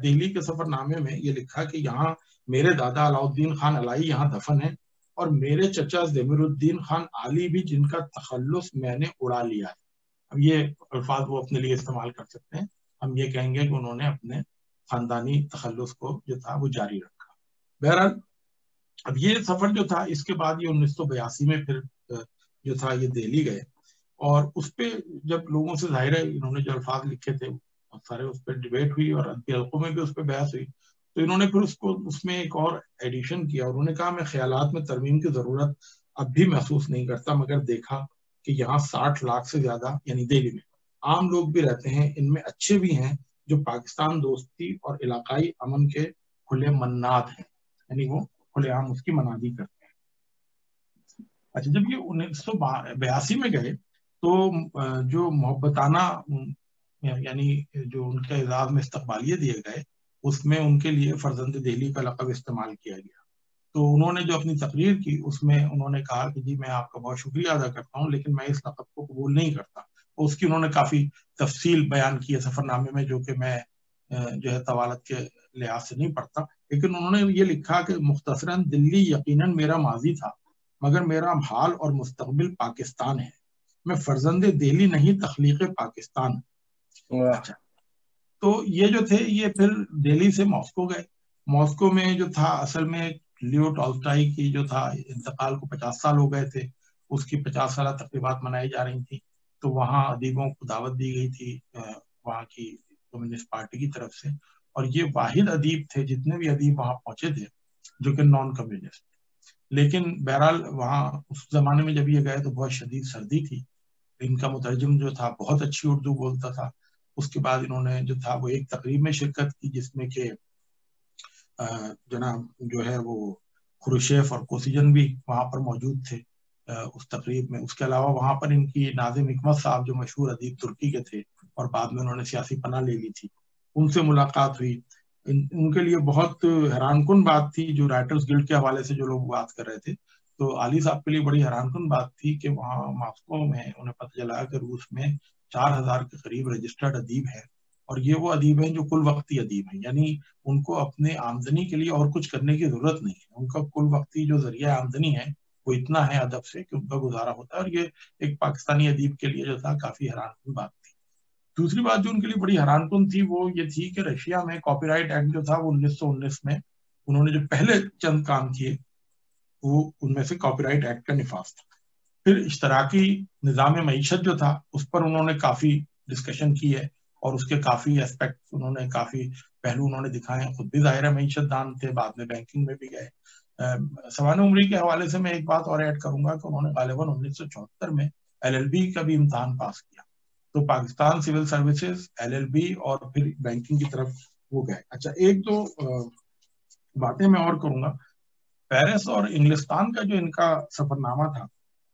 دہلی کے سفر نامے میں یہ لکھا کہ یہاں میرے دادا علاؤالدین خان علائی یہاں دفن ہے، اور میرے چچا ضمیر الدین خان عالی بھی جن کا تخلص میں نے اڑا لیا ہے۔ اب یہ الفاظ وہ اپنے لیے استعمال کر سکتے ہیں، ہم یہ کہیں گے کہ انہوں نے اپنے خاندانی تخلص کو جو تھا وہ جاری رکھا۔ بہرحال اب یہ سفر جو تھا اس کے بعد یہ 1982 میں پھر جو تھا یہ دہلی گئے، اور اس پہ جب لوگوں سے ظاہر ہے انہوں نے جو الفاظ لکھے تھے سارے اس پہ ڈیبیٹ ہوئی اور ادبی حلقوں میں بھی اس پہ بحث ہوئی، تو انہوں نے پھر اس میں ایک اور ایڈیشن کیا، اور انہوں نے کہا میں خیالات میں ترمیم کی ضرورت اب بھی محسوس نہیں کرتا، مگر دیکھا کہ یہاں 60 لاکھ سے زیادہ یعنی دہلی میں عام لوگ بھی رہتے ہیں، ان میں اچھے بھی ہیں جو پاکستان دوستی اور علاقائی امن کے کھلے مناد ہیں، یعنی وہ کھلے عام اس کی منادی کرتے ہیں۔ اچھا، جب یہ 1982 میں گئے تو جو محبتانہ یعنی جو ان کے اعزاز میں استقبالیے دیے گئے، اس میں ان کے لیے فرزند دہلی کا لقب استعمال کیا گیا۔ تو انہوں نے جو اپنی تقریر کی اس میں انہوں نے کہا کہ جی میں آپ کا بہت شکریہ ادا کرتا ہوں، لیکن میں اس لقب کو قبول نہیں کرتا۔ اس کی انہوں نے کافی تفصیل بیان کی ہے سفر نامے میں، جو کہ میں جو ہے طوالت کے لحاظ سے نہیں پڑھتا، لیکن انہوں نے یہ لکھا کہ مختصراً دلی یقیناً میرا ماضی تھا، مگر میرا حال اور مستقبل پاکستان ہے، میں فرزند دہلی نہیں تخلیق پاکستان۔ اچھا، تو یہ جو تھے یہ پھر دہلی سے ماسکو گئے۔ ماسکو میں جو تھا اصل میں لیو ٹالسٹائی کی جو تھا انتقال کو 50 سال ہو گئے تھے، اس کی 50 سالہ تقریبات منائی جا رہی تھیں، تو وہاں ادیبوں کو دعوت دی گئی تھی وہاں کی کمیونسٹ پارٹی کی طرف سے، اور یہ واحد ادیب تھے، جتنے بھی ادیب وہاں پہنچے تھے جو کہ نان کمیونسٹ۔ لیکن بہرحال وہاں اس زمانے میں جب یہ گئے تو بہت شدید سردی تھی، ان کا مترجم جو تھا بہت اچھی اردو بولتا تھا۔ اس کے بعد انہوں نے جو تھا وہ ایک تقریب میں شرکت کی جس میں کہ جناب جو ہے وہ خروشیف اور کوسیجن بھی وہاں پر موجود تھے اس تقریب میں۔ اس کے علاوہ وہاں پر ان کی ناظم حکمت صاحب جو مشہور ادیب ترکی کے تھے اور بعد میں انہوں نے سیاسی پناہ لے لی تھی، ان سے ملاقات ہوئی۔ ان کے لیے بہت حیران کن بات تھی، جو رائٹرز گلڈ کے حوالے سے جو لوگ بات کر رہے تھے، تو علی صاحب کے لیے بڑی حیران کن بات تھی کہ وہاں ماسکو میں انہیں پتہ چلا کہ روس میں 4000 کے قریب رجسٹرڈ ادیب ہیں، اور یہ وہ ادیب ہیں جو کل وقتی ادیب ہیں، یعنی ان کو اپنے آمدنی کے لیے اور کچھ کرنے کی ضرورت نہیں ہے، ان کا کل وقتی جو ذریعہ آمدنی ہے وہ اتنا ہے ادب سے کہ ان کا گزارا ہوتا ہے، اور یہ ایک پاکستانی ادیب کے لیے جو تھا کافی حیران کن بات تھی۔ دوسری بات جو ان کے لیے بڑی حیران کن تھی وہ یہ تھی کہ رشیا میں کاپی رائٹ ایکٹ جو تھا وہ 1919 میں انہوں نے جو پہلے چند کام کیے وہ ان میں سے کاپی رائٹ ایکٹ کا نفاذ تھا۔ پھر اشتراکی نظام معیشت جو تھا اس پر انہوں نے کافی ڈسکشن کی ہے، اور اس کے کافی اسپیکٹ انہوں نے کافی پہلو انہوں نے دکھائے ہیں، خود بھی ظاہر معیشت دان تھے، بعد میں بینکنگ میں بھی گئے۔ سوانح عمری کے حوالے سے میں ایک بات اور ایڈ کروں گا کہ انہوں نے غالباً 1974 میں LLB کا بھی امتحان پاس کیا، تو پاکستان سول سروسز، LLB اور پھر بینکنگ کی طرف وہ گئے۔ اچھا، ایک دو باتیں میں اور کروں گا۔ پیرس اور انگلستان کا جو ان کا سفر نامہ تھا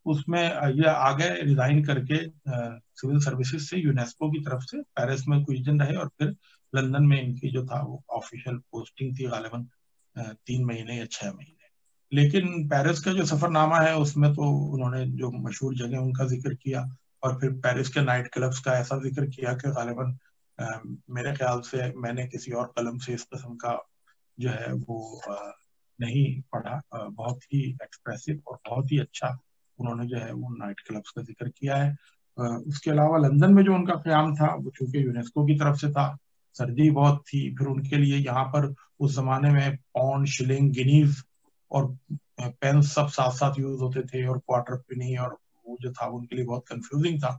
اس میں یہ آگے ریزائن کر کے سول سروسز سے یونیسکو کی طرف سے پیرس میں کچھ دن رہے، اور پھر لندن میں ان کی جو تھا وہ آفیشیل پوسٹنگ تھی غالباً 3 مہینے یا 6 مہینے۔ لیکن پیرس کا جو سفر نامہ ہے اس میں تو انہوں نے جو مشہور جگہ ان کا ذکر کیا، اور پھر پیرس کے نائٹ کلبز کا ایسا ذکر کیا کہ غالباً میرے خیال سے میں نے کسی اور قلم سے اس قسم کا جو ہے وہ نہیں پڑھا۔ بہت ہی ایکسپریسو اور بہت ہی اچھا انہوں نے جو ہے وہ نائٹ کلبز کا ذکر کیا ہے۔ اس کے علاوہ لندن میں جو ان کا قیام تھا وہ چونکہ یونیسکو کی طرف سے تھا، سردی بہت تھی، پھر ان کے لیے یہاں پر اس زمانے میں پاؤنڈ، شلنگ، گنیز اور پینس سب ساتھ ساتھ یوز ہوتے تھے، اور کوارٹر پینی اور وہ جو تھا ان کے لیے بہت کنفیوزنگ تھا۔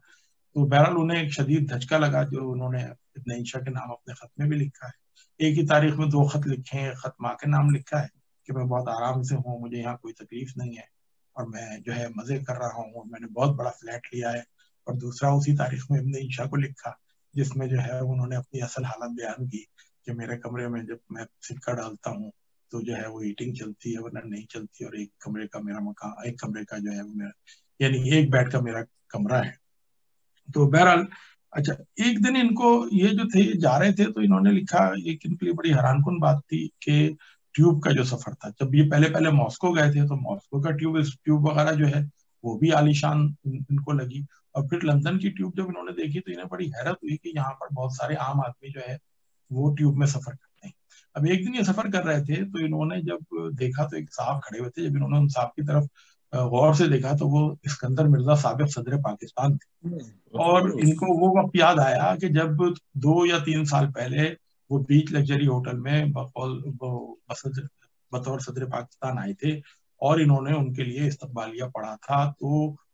تو بہرحال انہیں ایک شدید دھچکا لگا، جو انہوں نے ابن عیشا کے نام اپنے خط میں بھی لکھا ہے۔ ایک ہی تاریخ میں 2 خط لکھے ہیں، خط ماں کے نام لکھا ہے کہ میں بہت آرام سے ہوں، مجھے یہاں کوئی تکلیف نہیں ہے، اور میں جو ہے مزے کر رہا ہوں، میں نے بہت بڑا فلیٹ لیا ہے۔ اور دوسرا اسی تاریخ میں ابن عیشا کو لکھا جس میں جو ہے انہوں نے اپنی اصل حالت بیان کی کہ میرے کمرے میں جب میں سکہ ڈالتا ہوں تو جو ہے وہ ہیٹنگ چلتی ہے ورنہ نہیں چلتی، اور ایک کمرے کا میرا مکان، ایک کمرے کا جو ہے وہ میرا یعنی ایک بیڈ کا میرا کمرہ ہے۔ تو بہرحال اچھا، ایک دن ان کو یہ جو تھے جا رہے تھے تو انہوں نے لکھا، ایک ان کے لیے بڑی حیران کن بات تھی کہ ٹیوب کا جو سفر تھا، جب یہ پہلے ماسکو گئے تھے تو ماسکو کا ٹیوب وغیرہ جو ہے وہ بھی عالیشان ان کو لگی، اور پھر لندن کی ٹیوب جب انہوں نے دیکھی تو انہیں بڑی حیرت ہوئی کہ یہاں پر بہت سارے عام آدمی جو ہے وہ ٹیوب میں سفر کرتے ہیں۔ اب ایک دن یہ سفر کر رہے تھے تو انہوں نے جب دیکھا تو ایک صاحب کھڑے ہوئے تھے، جب انہوں نے ان صاحب کی طرف غور سے دیکھا تو وہ اسکندر مرزا سابق صدر پاکستان تھے، اور ان کو وہ وقت یاد آیا کہ جب 2 یا 3 سال پہلے وہ بیچ لگژری ہوٹل میں بطور صدر پاکستان آئے تھے، اور انہوں نے ان کے لیے استقبالیہ پڑھا تھا، تو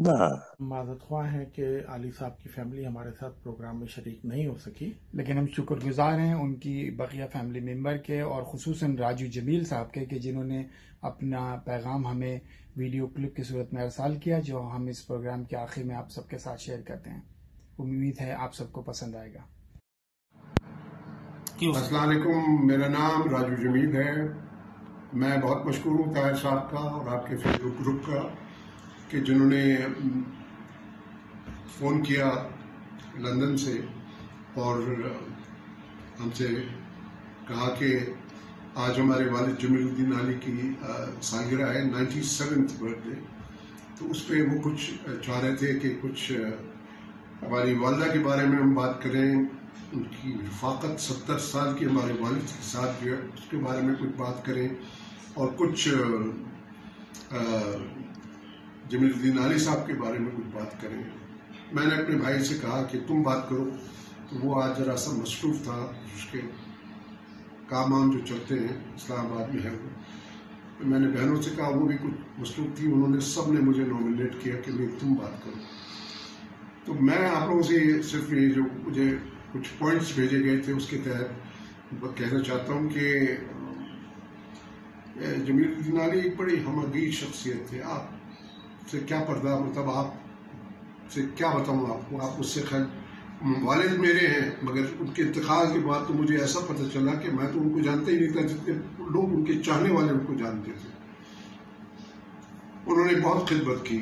معذرت خواہ ہیں کہ علی صاحب کی فیملی ہمارے ساتھ پروگرام میں شریک نہیں ہو سکی، لیکن ہم شکر گزار ہیں ان کی بقیہ فیملی ممبر کے، اور خصوصاً راجو جمیل صاحب کے، کہ جنہوں نے اپنا پیغام ہمیں ویڈیو کلپ کی صورت میں ارسال کیا، جو ہم اس پروگرام کے آخر میں آپ سب کے ساتھ شیئر کرتے ہیں۔ امید ہے آپ سب کو پسند آئے گا۔ السلام علیکم، میرا نام راجو جمیل ہے۔ میں بہت مشکور ہوں طاہر صاحب کا اور آپ کے فیس بک گروپ کا کہ جنہوں نے فون کیا لندن سے اور ہم سے کہا کہ آج ہمارے والد جمیل الدین علی کی سالگرہ ہے، 97th برتھ ڈے، تو اس پہ وہ کچھ چاہ رہے تھے کہ کچھ ہماری والدہ کے بارے میں ہم بات کریں، ان کی رفاقت 70 سال کی ہمارے والد کے ساتھ جو ہے اس کے بارے میں کچھ بات کریں، اور کچھ جمیل الدین علی صاحب کے بارے میں کچھ بات کریں۔ میں نے اپنے بھائی سے کہا کہ تم بات کرو، تو وہ آج ذرا سا مصروف تھا، اس کے کام جو چلتے ہیں اسلام آباد میں ہے وہ۔ میں نے بہنوں سے کہا، وہ بھی کچھ مصروف تھی، انہوں نے سب نے مجھے نامنیٹ کیا کہ نہیں تم بات کرو۔ تو میں آپ لوگوں سے صرف یہ جو مجھے کچھ پوائنٹس بھیجے گئے تھے اس کے تحت کہنا چاہتا ہوں کہ جمیل الدین علی ایک بڑی ہمگیر شخصیت تھے۔ آپ سے کیا پردہ، مطلب آپ سے کیا بتاؤں آپ کو، آپ اس سے خیر والد میرے ہیں، مگر ان کے انتقال کے بعد تو مجھے ایسا پتہ چلا کہ میں تو ان کو جانتا ہی نہیں تھا جتنے لوگ ان کے چاہنے والے ان کو جانتے تھے۔ انہوں نے بہت خدمت کی،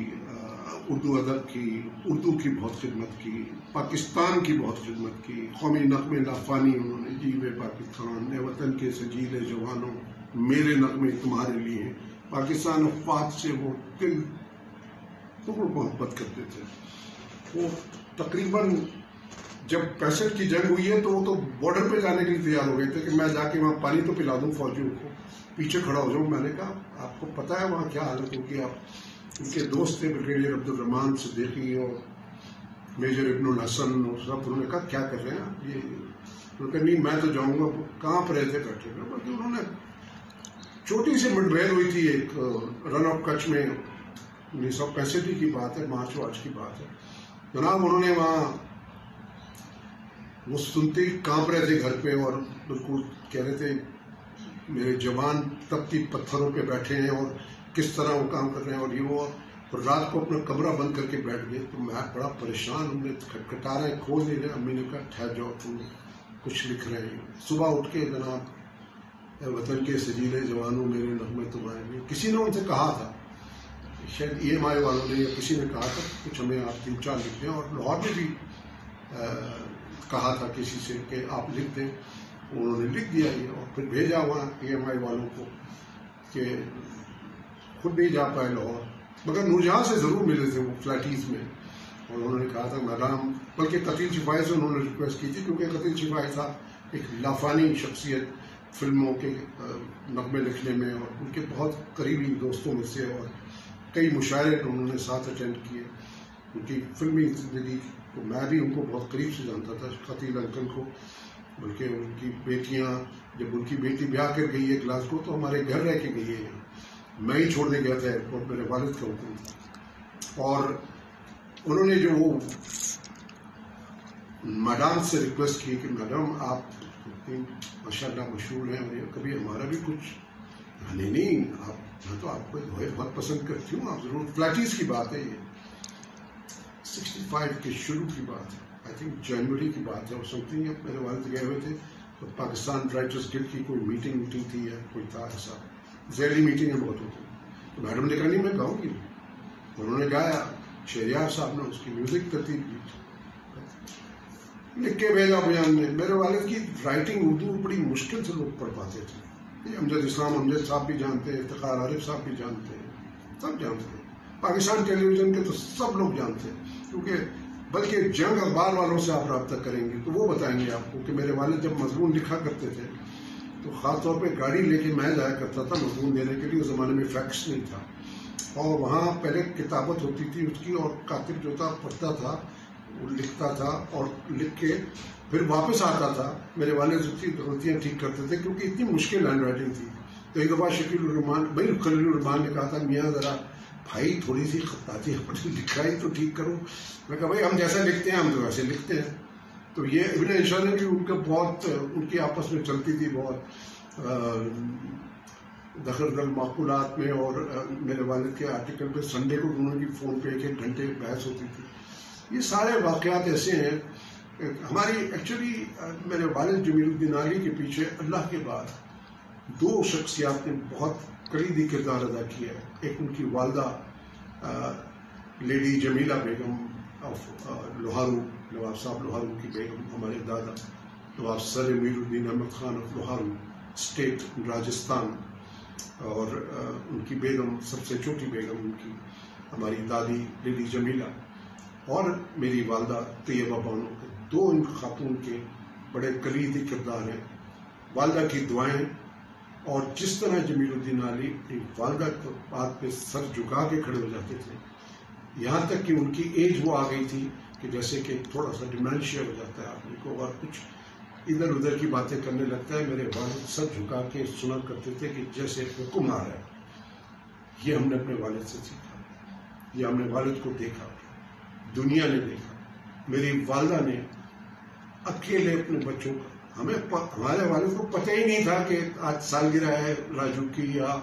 اردو ادب کی، اردو کی بہت خدمت کی، پاکستان کی بہت خدمت کی، قومی نغمے لافانی انہوں نے، جی میں پاکستان اے وطن کے سجیلے جوانوں میرے نغمے تمہارے لیے ہیں، پاکستان افواج سے وہ دل تو محبت کرتے تھے۔ وہ تقریباً جب 65 کی جنگ ہوئی ہے تو وہ تو بارڈر پہ جانے کے لیے تیار ہو گئے تھے کہ میں جا کے وہاں پانی تو پلا دوں فوجیوں کو، پیچھے کھڑا ہو جاؤں۔ میں نے کہا آپ کو پتہ ہے وہاں کیا حالت ہوگی؟ آپ ان کے دوست تھے بریگیڈیئر عبدالرحمان صدیقی اور میجر ابن الحسن، اور سب انہوں نے کہا کیا کر رہے ہیں یہ؟ انہوں نے کہا نہیں میں تو جاؤں گا۔ کہاں پر رہتے بیٹھے ہوئے، بلکہ انہوں نے چھوٹی سی مڈبھیڑ ہوئی تھی ایک رن آف کچھ میں، 1965 کی بات ہے، مارچ واچ کی بات ہے جناب۔ انہوں نے وہاں وہ سنتے ہی کانپ رہے تھے گھر پہ، اور بالکل کہہ رہے تھے میرے جوان تپتی پتھروں پہ بیٹھے ہیں اور کس طرح وہ کام کر رہے ہیں، اور یہ وہ، اور رات کو اپنا کمرہ بند کر کے بیٹھ گئے۔ تو میں بڑا پریشان، ہم نے کھٹکھٹا رہے ہیں، کھول نہیں رہے۔ امی نے کہا ٹھہر جاؤ تم کچھ لکھ رہے ہیں۔ صبح اٹھ کے جناب وطن کے سجیلے جوانوں میرے نغمے تمہارے لیے، کسی نے ان سے کہا تھا، شاید EMI والوں نے یا کسی نے کہا تھا کچھ ہمیں آپ 3-4 لکھ دیں، اور لاہور میں بھی کہا تھا کسی سے کہ آپ لکھ دیں۔ انہوں نے لکھ دیا یہ، اور پھر بھیجا وہاں EMI والوں کو کہ خود نہیں جا پائے لاہور، مگر نورجہاں سے ضرور ملے تھے وہ فلیٹیز میں، اور انہوں نے کہا تھا میڈم، بلکہ قتیل شفائی سے انہوں نے ریکویسٹ کی تھی، کیونکہ قتیل شفائی تھا ایک لافانی شخصیت فلموں کے نغمے لکھنے میں، اور ان کے بہت قریبی دوستوں میں سے، اور کئی مشاعرے انہوں نے ساتھ اٹینڈ کیے۔ ان کی فلمی زندگی کو میں بھی ان کو بہت قریب سے جانتا تھا، قتیل انکل کو، بلکہ ان کی بیٹیاں، جب ان کی بیٹی بیاہ کر گئی ہے گلاسگو تو ہمارے گھر رہ کے گئی ہے، میں ہی چھوڑنے گیا تھا ایئرپورٹ، میرے والد کا حکم تھا۔ اور انہوں نے جو وہ میڈم سے ریکویسٹ کی کہ میڈم آپ ماشاء اللہ مشہور ہیں، اور کبھی ہمارا بھی کچھ، نہیں آپ، میں تو آپ کو بہت پسند کرتی ہوں، آپ ضرور۔ فلیٹیز کی بات ہے یہ، 65 کے شروع کی بات ہے، آئی تھنک جنوری کی بات ہے اور سم تھنگ۔ میرے والد گئے ہوئے تھے تو پاکستان رائٹرز گلڈ کی کوئی میٹنگ تھی یا کوئی تھا ایسا، ذیلی میٹنگیں بہت ہوتی، تو میڈم نے کہا نہیں میں گاؤں گی، انہوں نے گایا، شہریار صاحب نے اس کی میوزک ترتیب کی، لکھ کے بھیجا بیان میں۔ میرے والد کی رائٹنگ اردو بڑی مشکل سے لوگ پڑھ پاتے تھے، امجد اسلام امجد صاحب بھی جانتے ہیں، افتخار عارف صاحب بھی جانتے ہیں، سب جانتے ہیں، پاکستان ٹیلی ویژن کے تو سب لوگ جانتے ہیں، کیونکہ بلکہ جنگ اخبار والوں سے آپ رابطہ کریں گے تو وہ بتائیں گے آپ کو کہ میرے والد جب مضمون لکھا کرتے تھے تو خاص طور پہ گاڑی لے کے میں جایا کرتا تھا مضمون دینے کے لیے، اس زمانے میں فیکس نہیں تھا، اور وہاں پہلے کتابت ہوتی تھی اس کی، اور کاتب جو تھا پڑھتا تھا، وہ لکھتا تھا، اور لکھ کے پھر واپس آتا تھا۔ میرے والد اس کی غلطیاں ٹھیک کرتے تھے کیونکہ اتنی مشکل ہینڈ رائٹنگ تھی۔ تو ایک دفعہ شکیل الرحمان، بھائی خلیل الرحمان نے کہا تھا میاں ذرا بھائی تھوڑی سی خطاطی اپنی لکھائی تو ٹھیک کرو. میں کہا بھائی ہم جیسا لکھتے ہیں ہم تو ویسے لکھتے ہیں. تو یہ ابن عائشہ نے بھی ان کا بہت ان کی آپس میں چلتی تھی بہت دخل المعقولات میں، اور میرے والد کے آرٹیکل پہ سنڈے کو انہوں کی فون پہ 1 گھنٹے بحث ہوتی تھی. یہ سارے واقعات ایسے ہیں. ہماری ایکچولی میرے والد جمیل الدین علی کے پیچھے اللہ کے بعد 2 شخصیات نے بہت کلیدی کردار ادا کیا ہے. ایک ان کی والدہ لیڈی جمیلہ بیگم آف لوہارو، نواب صاحب لوہارو کی بیگم، ہمارے دادا نواب سر میر الدین احمد خان آف لوہارو اسٹیٹ راجستھان، اور ان کی بیگم سب سے چھوٹی بیگم ان کی ہماری دادی لیڈی جمیلہ، اور میری والدہ طیبہ بانو. 2 ان خاتون کے بڑے کلیدی کردار ہیں. والدہ کی دعائیں، اور جس طرح جمیل الدین علی والدہ کے بات پہ سر جھکا کے کھڑے ہو جاتے تھے، یہاں تک کہ ان کی ایج وہ آ گئی تھی کہ جیسے کہ تھوڑا سا ڈیمینشیا ہو جاتا ہے آدمی کو اور کچھ ادھر ادھر کی باتیں کرنے لگتا ہے. میرے والد سر جھکا کے سنا کرتے تھے کہ جیسے حکم آ رہا ہے. یہ ہم نے اپنے والد سے سیکھا، یہ ہم نے والد کو دیکھا، دنیا نے دیکھا. میری والدہ نے اکیلے اپنے بچوں کا، ہمارے والد کو پتہ ہی نہیں تھا کہ آج سالگرہ ہے راجو کی، یا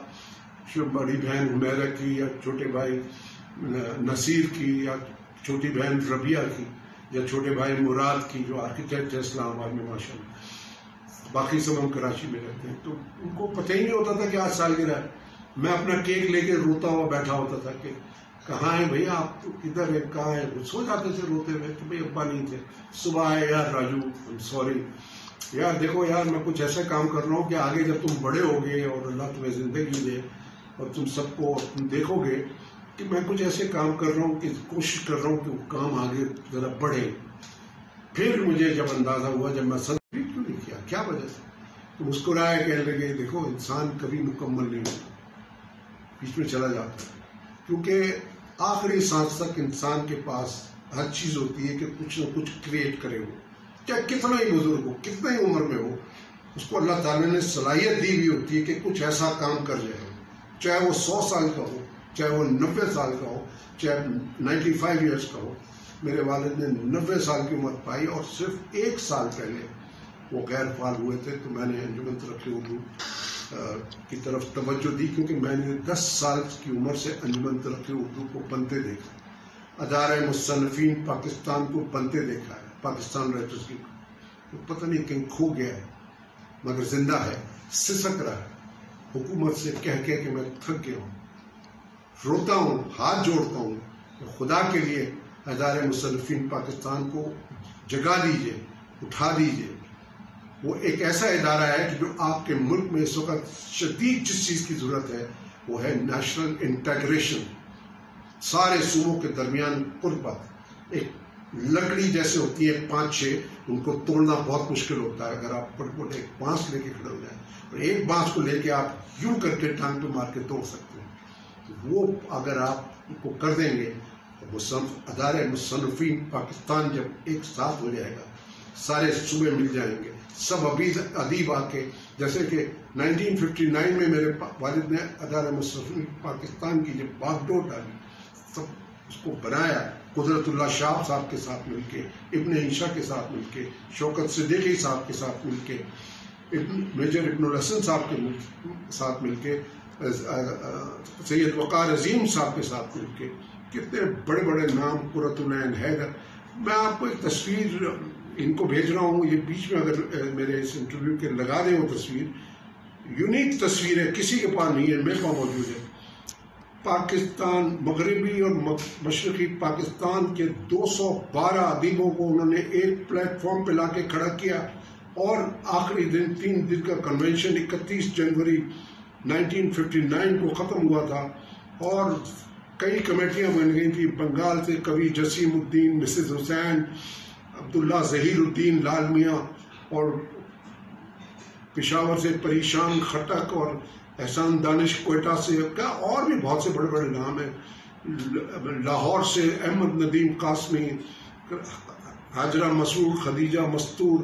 بڑی بہن حمیرہ کی، یا چھوٹے بھائی نصیر کی، یا چھوٹی بہن ربیہ کی، یا چھوٹے بھائی مراد کی جو آرکیٹیکٹ ہے اسلام آباد میں ماشاء اللہ. باقی سب ہم کراچی میں رہتے ہیں. تو ان کو پتہ ہی نہیں ہوتا تھا کہ آج سالگرہ ہے. میں اپنا کیک لے کے روتا ہوا بیٹھا ہوتا تھا کہ کہاں ہے بھیا آپ، تو کدھر ہے، کہاں ہے. سو جاتے تھے روتے ہوئے کہ بھائی ابا نہیں تھے. صبح آئے یار راجو سوری یار، دیکھو یار میں کچھ ایسا کام کر رہا ہوں کہ آگے جب تم بڑے ہوگے اور اللہ تمہیں زندگی دے اور تم سب کو تم دیکھو گے کہ میں کچھ ایسے کام کر رہا ہوں کہ کوشش کر رہا ہوں کہ وہ کام آگے ذرا بڑھے. پھر مجھے جب اندازہ ہوا، جب میں صدر کیوں نہیں کیا، کیا وجہ سے، تو مسکرائے کہنے لگے دیکھو انسان کبھی مکمل نہیں ہوتا، بیچ میں چلا جاتا ہے. کیونکہ آخری سانس تک انسان کے پاس ہر چیز ہوتی ہے کہ کچھ نہ کچھ کریٹ کرے. ہو چاہے کتنا ہی بزرگ ہو، کتنا ہی عمر میں ہو، اس کو اللہ تعالیٰ نے صلاحیت دی ہوئی ہوتی ہے کہ کچھ ایسا کام کر جائے. چاہے وہ 100 سال کا ہو، چاہے وہ 90 سال کا ہو، چاہے 95 ایئرس کا ہو. میرے والد نے 90 سال کی عمر پائی، اور صرف 1 سال پہلے وہ غیر فعال ہوئے تھے. تو میں نے انجمن ترقی اردو کی طرف توجہ دی، کیونکہ میں نے 10 سال کی عمر سے انجمن ترقی اردو کو بنتے دیکھا، ادارہ مصنفین پاکستان کو بنتے دیکھا ہے. پاکستان رائٹرز کی پتہ نہیں کہیں کھو گیا ہے، مگر زندہ ہے، سسک رہا ہے. حکومت سے کہہ کے کہ میں تھک گیا ہوں، روتا ہوں، ہاتھ جوڑتا ہوں، خدا کے لیے ادارہ مصنفین پاکستان کو جگا دیجئے، اٹھا دیجئے. وہ ایک ایسا ادارہ ہے کہ جو آپ کے ملک میں اس وقت شدید جس چیز کی ضرورت ہے وہ ہے نیشنل انٹیگریشن. سارے صوبوں کے درمیان قربت، ایک لکڑی جیسے ہوتی ہے 5-6، ان کو توڑنا بہت مشکل ہوتا ہے. اگر آپ بڑے ایک بانس لے کے کھڑے ہو جائیں اور ایک بانس کو لے کے آپ یوں کر کے ٹانگ پہ مار کے توڑ سکتے ہیں، وہ اگر آپ کو کر دیں گے تو ادارہ مصنفین پاکستان جب ایک ساتھ ہو جائے گا، سارے صوبے مل جائیں گے، سب ادیب آ کے، جیسے کہ 1959 میں میرے والد نے ادارہ مصنفین پاکستان کی جب باغ ڈور ڈالی، سب اس کو بنایا قدرت اللہ شاہ صاحب کے ساتھ مل کے، ابن عائشہ کے ساتھ مل کے، شوکت صدیقی صاحب کے ساتھ مل کے، میجر ابن الحسن صاحب کے ساتھ مل کے، سید وقار عظیم صاحب کے ساتھ مل کے، کتنے بڑے بڑے نام، قرۃ العین حیدر. میں آپ کو ایک تصویر ان کو بھیج رہا ہوں، یہ بیچ میں اگر میرے اس انٹرویو کے لگا دیں وہ تصویر، یونیک تصویر ہے، کسی کے پاس نہیں ہے، میرے پاس موجود ہے. پاکستان مغربی اور مشرقی پاکستان کے 212 ادیبوں کو انہوں نے ایک پلیٹ فارم پہ لا کے کھڑا کیا، اور آخری دن 3 دن کا کنونشن 31 جنوری 1959 کو ختم ہوا تھا، اور کئی کمیٹیاں بن گئی تھی. بنگال سے کبھی جسیم الدین، مسز حسین، عبداللہ ظہیر الدین لال میاں، اور پشاور سے پریشان خٹک اور احسان دانش کوئٹہ سے، کیا اور بھی بہت سے بڑے بڑے نام ہیں. لاہور سے احمد ندیم قاسمی، حاجرہ مسعود، خدیجہ مستور،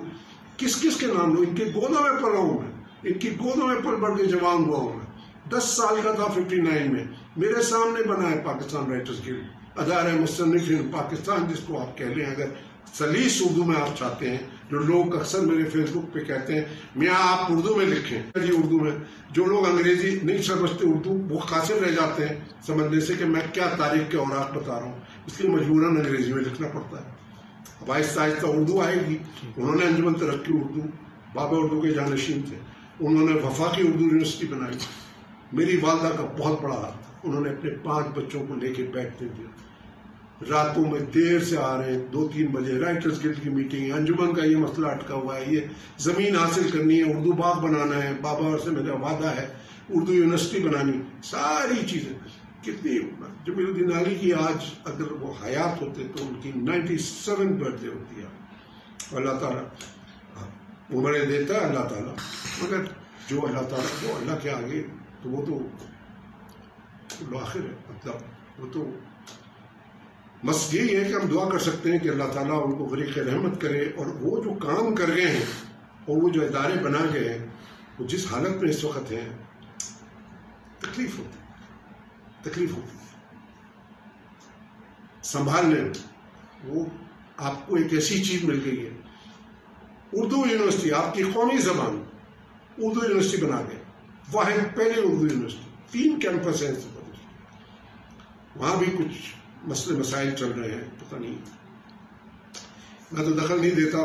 کس کس کے نام لو، ان کے گودوں میں پلا ہوں میں، ان کی گودوں میں پل بڑھ کے جوان ہوا ہوں میں. 10 سال کا تھا 59 میں، میرے سامنے بنا ہے پاکستان رائٹرز گلڈ، ادارہ مصنفین پاکستان جس کو آپ کہہ لیں، اگر سلیس اردو میں آپ چاہتے ہیں، جو لوگ اکثر میرے فیس بک پہ کہتے ہیں میاں آپ اردو میں لکھیں، جی اردو میں، جو لوگ انگریزی نہیں سمجھتے اردو، وہ قاصر رہ جاتے ہیں سمجھنے سے کہ میں کیا تاریخ کے اوراق بتا رہا ہوں، اس لیے مجبوراً انگریزی میں لکھنا پڑتا ہے۔ اب آہستہ آہستہ اردو آئے گی۔ انہوں نے انجمن ترقی اردو، بابا اردو کے جانشین تھے، انہوں نے وفاقی اردو یونیورسٹی بنائی، میری والدہ کا بہت بڑا ہاتھ تھا، انہوں نے اپنے 5 بچوں کو لے کے بیٹھتے تھے، راتوں میں دیر سے آ رہے ہیں، 2-3 بجے رائٹرز گلڈ کی میٹنگ، انجمن کا یہ مسئلہ اٹکا ہوا ہے، یہ زمین حاصل کرنی ہے، اردو باغ بنانا ہے، بابا سے میرا وعدہ ہے، اردو یونیورسٹی بنانی، ساری چیزیں۔ کتنی جمیل الدین علی کی آج اگر وہ حیات ہوتے تو ان کی 97 برتھ ڈے ہوتی ہے۔ اللہ تعالیٰ عمریں دیتا ہے اللہ تعالیٰ، مگر جو اللہ تعالیٰ وہ اللہ کے آگے تو وہ تو آخر ہے، مطلب وہ تو بس یہی ہے کہ ہم دعا کر سکتے ہیں کہ اللہ تعالیٰ ان کو غریق رحمت کرے، اور وہ جو کام کر گئے ہیں اور وہ جو ادارے بنا گئے ہیں، وہ جس حالت میں اس وقت ہیں، تکلیف ہوتی سنبھالنے میں۔ وہ آپ کو ایک ایسی چیز مل گئی ہے، اردو یونیورسٹی، آپ کی قومی زبان، اردو یونیورسٹی بنا گئے، واحد پہلے اردو یونیورسٹی، 3 کیمپس ہیں، وہاں بھی کچھ مسئلے مسائل چل رہے ہیں، پتہ نہیں، میں تو دخل نہیں دیتا،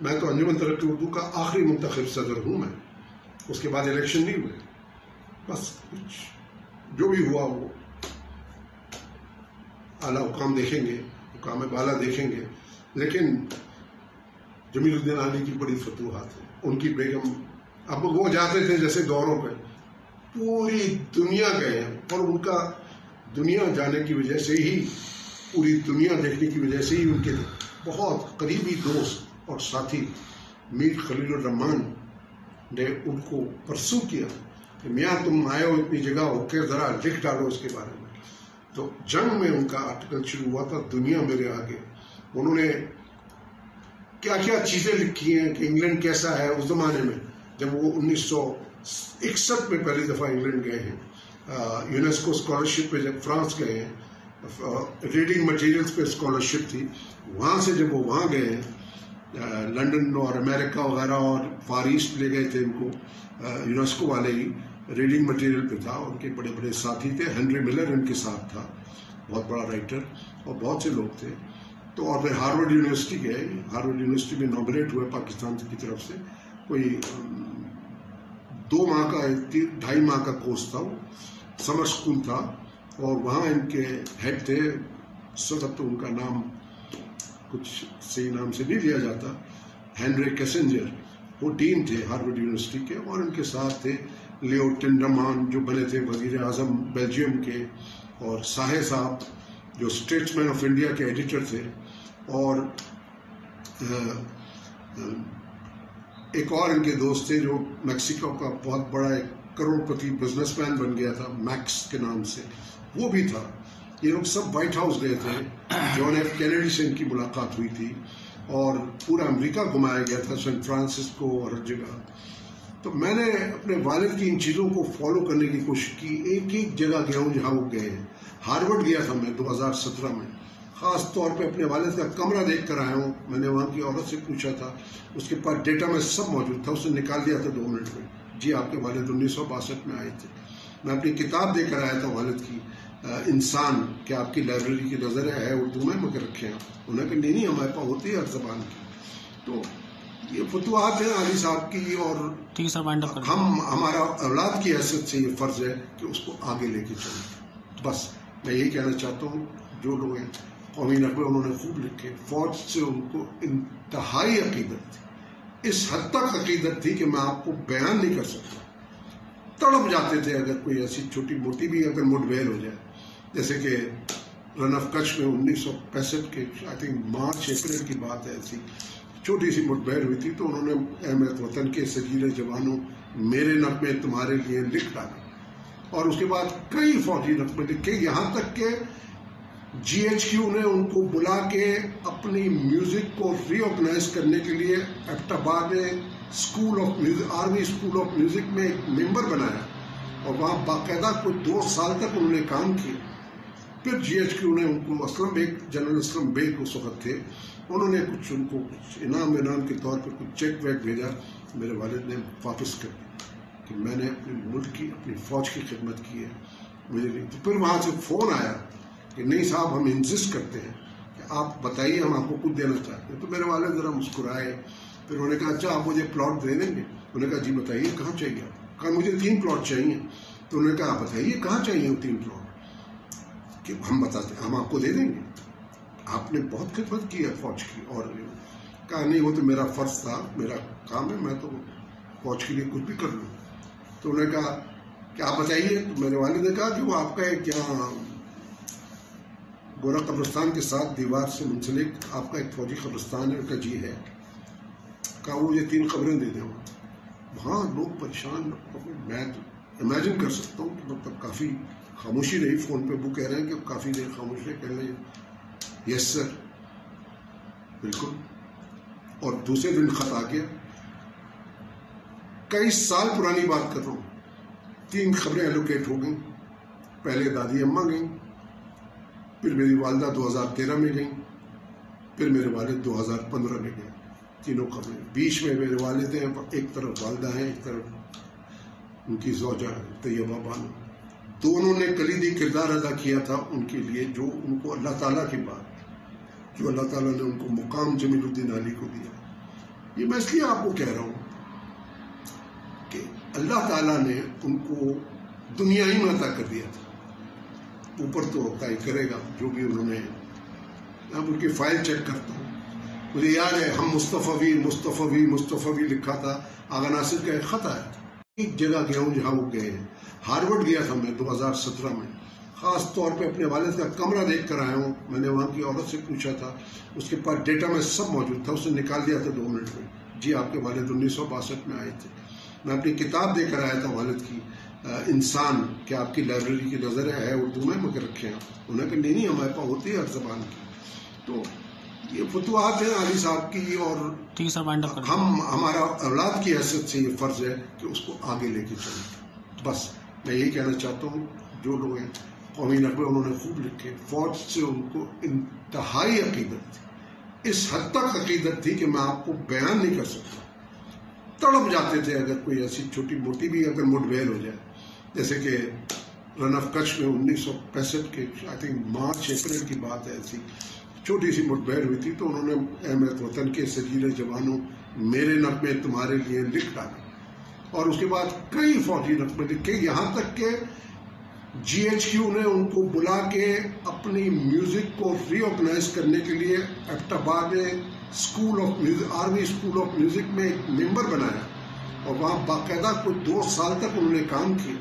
میں تو انجمن ترقی اردو کا آخری منتخب صدر ہوں، میں اس کے بعد الیکشن نہیں ہوئے، بس کچھ جو بھی ہوا وہ اعلیٰ حکام دیکھیں گے، حکام بالا دیکھیں گے، لیکن جمیل الدین علی کی بڑی فتوحات ہیں، ان کی بیگم، اب وہ جاتے تھے جیسے دوروں پہ، پوری دنیا گئے ہیں، اور ان کا دنیا جانے کی وجہ سے ہی، پوری دنیا دیکھنے کی وجہ سے ہی ان کے بہت قریبی دوست اور ساتھی میر خلیل الرحمان نے ان کو پرسو کیا کہ میاں تم آئے ہو اتنی جگہ ہو کے ذرا لکھ ڈالو اس کے بارے میں۔ تو جنگ میں ان کا آرٹیکل شروع ہوا تھا دنیا میرے آگے، انہوں نے کیا کیا چیزیں لکھی ہیں کہ انگلینڈ کیسا ہے اس زمانے میں، جب وہ 1961 میں پہلی دفعہ انگلینڈ گئے ہیں، یونیسکو اسکالرشپ پہ جب فرانس گئے ہیں، ریڈنگ مٹیریلز پہ اسکالرشپ تھی، وہاں سے جب وہ وہاں گئے ہیں، لنڈن اور امریکہ وغیرہ اور فار ایسٹ لے گئے تھے ان کو، یونیسکو والے ہی، ریڈنگ مٹیریل پہ تھا، ان کے بڑے بڑے ساتھی تھے، ہنری ملر ان کے ساتھ تھا، بہت بڑا رائٹر، اور بہت سے لوگ تھے۔ تو اور پھر ہارورڈ یونیورسٹی گئے، ہارورڈ یونیورسٹی میں نامنیٹ ہوئے پاکستان کی طرف سے، کوئی 2 ماہ کا 2.5 ماہ کا کورس تھا، وہ سمر اسکول تھا، اور وہاں ان کے ہیڈ تھے، اس وقت تو ان کا نام کچھ صحیح نام سے نہیں لیا جاتا، ہینری کیسنجر، وہ ڈین تھے ہارورڈ یونیورسٹی کے، اور ان کے ساتھ تھے لیو ٹنڈرمان جو بنے تھے وزیر اعظم بیلجیم کے، اور ساہے صاحب جو اسٹیٹسمین آف انڈیا کے ایڈیٹر تھے، اور ایک اور ان کے دوست تھے جو میکسیکو کا بہت بڑا ایک کروڑ پتی بزنس مین بن گیا تھا میکس کے نام سے، وہ بھی تھا۔ یہ لوگ سب وائٹ ہاؤس گئے تھے، جان ایف کینیڈی سے ان کی ملاقات ہوئی تھی، اور پورا امریکہ گھمایا گیا تھا، سین فرانسسکو اور ہر جگہ۔ تو میں نے اپنے والد کی ان چیزوں کو فالو کرنے کی کوشش کی، ایک جگہ گیا ہوں جہاں وہ گئے ہیں۔ ہارورڈ گیا تھا میں 2017 میں، خاص طور پہ اپنے والد کا کمرہ دیکھ کر آیا ہوں، میں نے وہاں کی عورت سے پوچھا تھا، اس کے پاس ڈیٹا میں سب موجود تھا، اس نے نکال دیا تھا 2 منٹ میں، جی آپ کے والد 1962 میں آئے تھے۔ میں اپنی کتاب دے کر آیا تھا والد کی، انسان، کیا آپ کی لائبریری کی نظر ہے اردو میں، مگر رکھے ہیں، انہوں نے کہا نہیں ہمارے پاس ہوتی ہے ہر زبان کی۔ تو یہ فتوحات ہیں علی صاحب کی، اور ہمارا اولاد کی حیثیت سے یہ فرض ہے کہ اس کو آگے لے کے چلیں۔ بس میں یہی کہنا چاہتا ہوں، جو لوگ ہیں قومی نغمے انہوں نے خوب لکھے، فوج سے ان کو انتہائی عقیدت تھی، اس حد تک عقیدت تھی کہ میں آپ کو بیان نہیں کر سکتا، تڑپ جاتے تھے اگر کوئی ایسی چھوٹی موٹی بھی اگر مڈبھیڑ ہو جائے، جیسے کہ رن آف کچھ میں 1965 کے آئی تھنک مارچ اپریل کی بات ہے، ایسی چھوٹی سی مڈبھیڑ ہوئی تھی، تو انہوں نے احمد وطن کے سجیلے جوانوں میرے نغمے تمہارے لیے لکھ ڈالے، اور اس کے بعد کئی فوجی نغمے لکھے، یہاں تک کہ جی ایچ کیو نے ان کو بلا کے اپنی میوزک کو ری آرگنائز کرنے کے لیے ایبٹ آباد میں school of music, army school of music میں ایک ممبر بنایا، اور وہاں باقاعدہ کوئی 2 سال تک انہوں نے کام کیا. پھر GHQ نے ان کو اسلم بیگ، جنرل اسلم بیگ اس وقت تھے، انہوں نے کچھ ان کو کچھ انعام کے طور پر کچھ چیک ویک بھیجا. میرے والد نے واپس کر دیا کہ میں نے اپنے ملک کی، اپنی فوج کی خدمت کی ہے، مجھے نہیں. تو پھر وہاں سے فون آیا کہ نہیں صاحب ہم انسسٹ کرتے ہیں کہ آپ بتائیے، ہم آپ کو کچھ دینا چاہتے ہیں. تو میرے والد ذرا مسکرائے. پھر انہوں نے کہا اچھا آپ مجھے پلاٹ دے دیں گے؟ انہوں نے کہا جی بتائیے کہاں چاہیے آپ؟ کہا مجھے 3 پلاٹ چاہیے. تو انہوں نے کہا بتائیے کہاں چاہیے وہ 3 پلاٹ؟ کہ ہم بتاتے ہیں، ہم آپ کو دے دیں گے، آپ نے بہت خدمت کی ہے فوج کی. اور کہا نہیں وہ تو میرا فرض تھا، میرا کام ہے، میں تو فوج کے لیے کچھ بھی کر لوں. تو انہوں نے کہا کہ آپ بتائیے. تو میرے والد نے کہا کہ وہ آپ کا ایک یہاں گورا قبرستان کے ساتھ دیوار سے منسلک آپ کا ایک فوجی قبرستان ہے. ان کا جی ہے. کہا وہ یہ 3 قبریں دے دیں. وہاں لوگ پریشان. میں تو امیجن کر سکتا ہوں کہ مطلب کافی خاموشی رہی. فون پہ وہ کہہ رہے ہیں کہ کافی دیر خاموش رہے. کہہ رہے ہیں یس سر بالکل. اور دوسرے دن خط آ گیا. کئی سال پرانی بات کر رہا ہوں. 3 خبریں ایلوکیٹ ہو گئیں. پہلے دادی اماں گئیں، پھر میری والدہ 2013 میں گئیں، پھر میرے والد 2015 میں گئے. تینوں خبریں. بیچ میں میرے والد ہیں، ایک طرف والدہ ہیں، ایک طرف ان کی زوجہ طیبہ بانو. دونوں نے کلیدی کردار ادا کیا تھا ان کے لیے، جو ان کو اللہ تعالیٰ کی بات، جو اللہ تعالیٰ نے ان کو مقام جمیل الدین علی کو دیا. یہ میں اس لیے آپ کو کہہ رہا ہوں کہ اللہ تعالیٰ نے ان کو دنیا ہی میں عطا کر دیا تھا. اوپر تو طے کرے گا جو بھی انہوں نے. اب ان کی فائل چیک کرتا ہوں، مجھے یاد ہے ہم مصطفی لکھا تھا. آغا ناصر کا ایک خط آیا. ایک جگہ گیا ہوں جہاں وہ گئے ہیں. ہارورڈ گیا تھا میں 2017 میں. خاص طور پہ اپنے والد کا کمرہ دیکھ کر آیا ہوں. میں نے وہاں کی عورت سے پوچھا تھا، اس کے پاس ڈیٹا میں سب موجود تھا. اس نے نکال دیا تھا 2 منٹ میں. جی آپ کے والد 1962 میں آئے تھے. میں اپنی کتاب دے کر آیا تھا والد کی، انسان، کہ آپ کی لائبریری کی نظر ہے اردو میں مگر رکھے ہیں. انہوں نے کہا نہیں ہمارے پاس ہوتی ہے ہر زبان کی. تو یہ فتوحات ہیں علی صاحب کی. اور ہمارا اولاد کی حیثیت سے یہ فرض ہے کہ اس کو آگے لے کے چلیں. بس میں یہی کہنا چاہتا ہوں. جو لوگ ہیں قومی نغمے انہوں نے خوب لکھے. فوج سے ان کو انتہائی عقیدت تھی، اس حد تک عقیدت تھی کہ میں آپ کو بیان نہیں کر سکتا. تڑپ جاتے تھے اگر کوئی ایسی چھوٹی موٹی بھی اگر مٹبھیڑ ہو جائے. جیسے کہ رن آف کچھ میں 1965 کے آئی تھنک مارچ اپریل کی بات ہے، ایسی چھوٹی سی مٹبھیڑ ہوئی تھی. تو انہوں نے احمد وطن کے سجیلے جوانوں میرے نغمے تمہارے لیے لکھ ڈالے. اور اس کے بعد کئی فوجی نغمے لکھے، یہاں تک کہ GHQ نے ان کو بلا کے اپنی میوزک کو ری آرگنائز کرنے کے لیے ایبٹ میں school of music, army school of music میں ایک ممبر بنایا. اور وہاں باقاعدہ کوئی 2 سال تک انہوں نے کام کیا.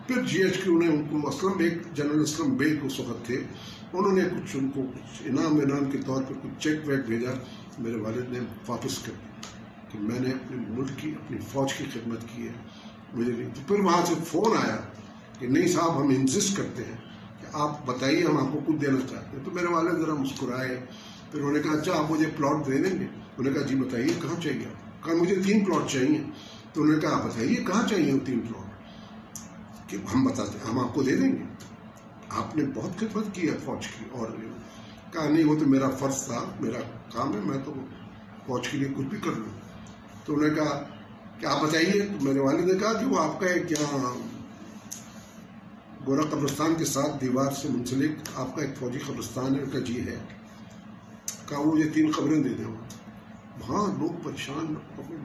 پھر GHQ نے ان کو اسلم بیگ، جنرل اسلم بیگ اس وقت تھے، انہوں نے کچھ ان کو کچھ انعام کے طور پر کچھ چیک ویک بھیجا. میرے والد نے واپس کر دیا کہ میں نے اپنے ملک کی، اپنی فوج کی خدمت کی ہے، مجھے نہیں. تو پھر وہاں سے فون آیا کہ نہیں صاحب ہم انسسٹ کرتے ہیں کہ آپ بتائیے، ہم آپ کو کچھ دینا چاہتے ہیں. تو میرے والد ذرا مسکرائے. پھر انہوں نے کہا اچھا آپ مجھے پلاٹ دے دیں گے؟ انہوں نے کہا جی بتائیے کہاں چاہیے آپ؟ کہا مجھے 3 پلاٹ چاہیے. تو انہوں نے کہا بتائیے کہاں چاہیے وہ 3 پلاٹ؟ کہ ہم بتاتے ہیں، ہم آپ کو دے دیں گے، آپ نے بہت خدمت کی ہے فوج کی. اور کہا نہیں وہ تو میرا فرض تھا، میرا کام ہے، میں تو فوج کے لیے کچھ بھی کر لوں. تو انہوں نے کہا کہ آپ بتائیے. تو میرے والد نے کہا کہ وہ آپ کا ایک یہاں گورا قبرستان کے ساتھ دیوار سے منسلک آپ کا ایک فوجی قبرستان ہے. ان کا جی ہے. کہا وہ یہ 3 قبریں دے دیں. وہاں لوگ پریشان.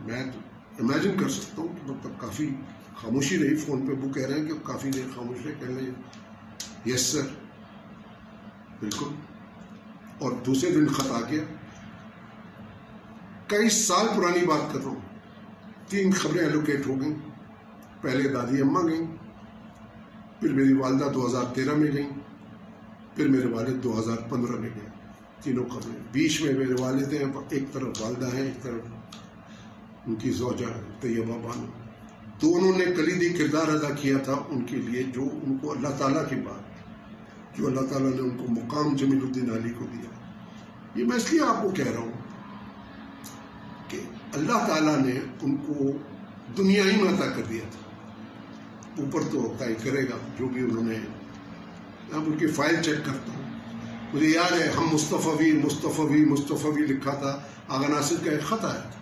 میں تو امیجن کر سکتا ہوں کہ مطلب کافی خاموشی رہی. فون پہ وہ کہہ رہے ہیں کہ کافی دیر خاموش رہے. کہہ رہے ہیں یس سر بالکل. اور دوسرے دن خط آ گیا. کئی سال پرانی بات کر رہا ہوں. 3 خبریں ایلوکیٹ ہو گئیں. پہلے دادی اماں گئیں، پھر میری والدہ 2013 میں گئیں، پھر میرے والد 2015 میں گئے. تینوں خبریں. بیچ میں میرے والد ہیں، ایک طرف والدہ ہیں، ایک طرف ان کی زوجہ طیبہ بانو. دونوں نے کلیدی کردار ادا کیا تھا ان کے لیے، جو ان کو اللہ تعالیٰ کی بات، جو اللہ تعالیٰ نے ان کو مقام جمیل الدین علی کو دیا. یہ میں اس لیے آپ کو کہہ رہا ہوں کہ اللہ تعالیٰ نے ان کو دنیا ہی میں عطا کر دیا تھا. اوپر تو طے کرے گا جو بھی انہوں نے. اب ان کی فائل چیک کرتا ہوں, مجھے یاد ہے ہم مصطفی لکھا تھا, آغا ناصر کا ایک خط آیا تھا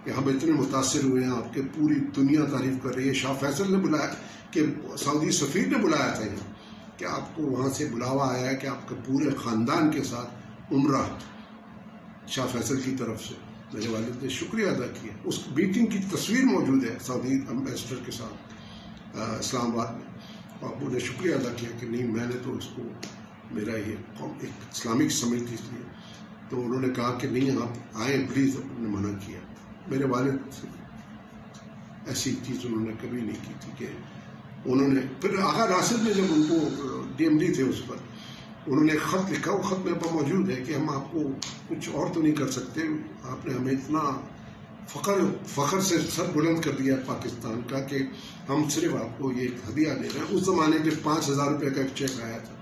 کہ ہم اتنے متاثر ہوئے ہیں آپ کے, پوری دنیا تعریف کر رہی ہے. شاہ فیصل نے بلایا کہ سعودی سفیر نے بلایا تھا یہاں کہ آپ کو وہاں سے بلاوا آیا ہے کہ آپ کے پورے خاندان کے ساتھ عمرہ شاہ فیصل کی طرف سے. میرے والد نے شکریہ ادا کیا. اس میٹنگ کی تصویر موجود ہے سعودی امبیسڈر کے ساتھ اسلام آباد میں. ابو نے شکریہ ادا کیا کہ نہیں, میں نے تو اس کو, میرا یہ ایک اسلامک سمجھ تھی اس لیے, تو انہوں نے کہا کہ نہیں آپ آئیں پلیز. انہوں نے منع کیا. میرے والد ایسی چیز انہوں نے کبھی نہیں کی تھی کہ انہوں نے. پھر آغا ناصر نے جب ان کو ڈی ایم ڈی تھے اس پر, انہوں نے خط لکھا, وہ خط میرے پاس موجود ہے کہ ہم آپ کو کچھ اور تو نہیں کر سکتے, آپ نے ہمیں اتنا فخر سے سر بلند کر دیا پاکستان کا کہ ہم صرف آپ کو یہ ہدیہ دے رہے ہیں. اس زمانے کے 5,000 روپے کا ایک چیک آیا تھا.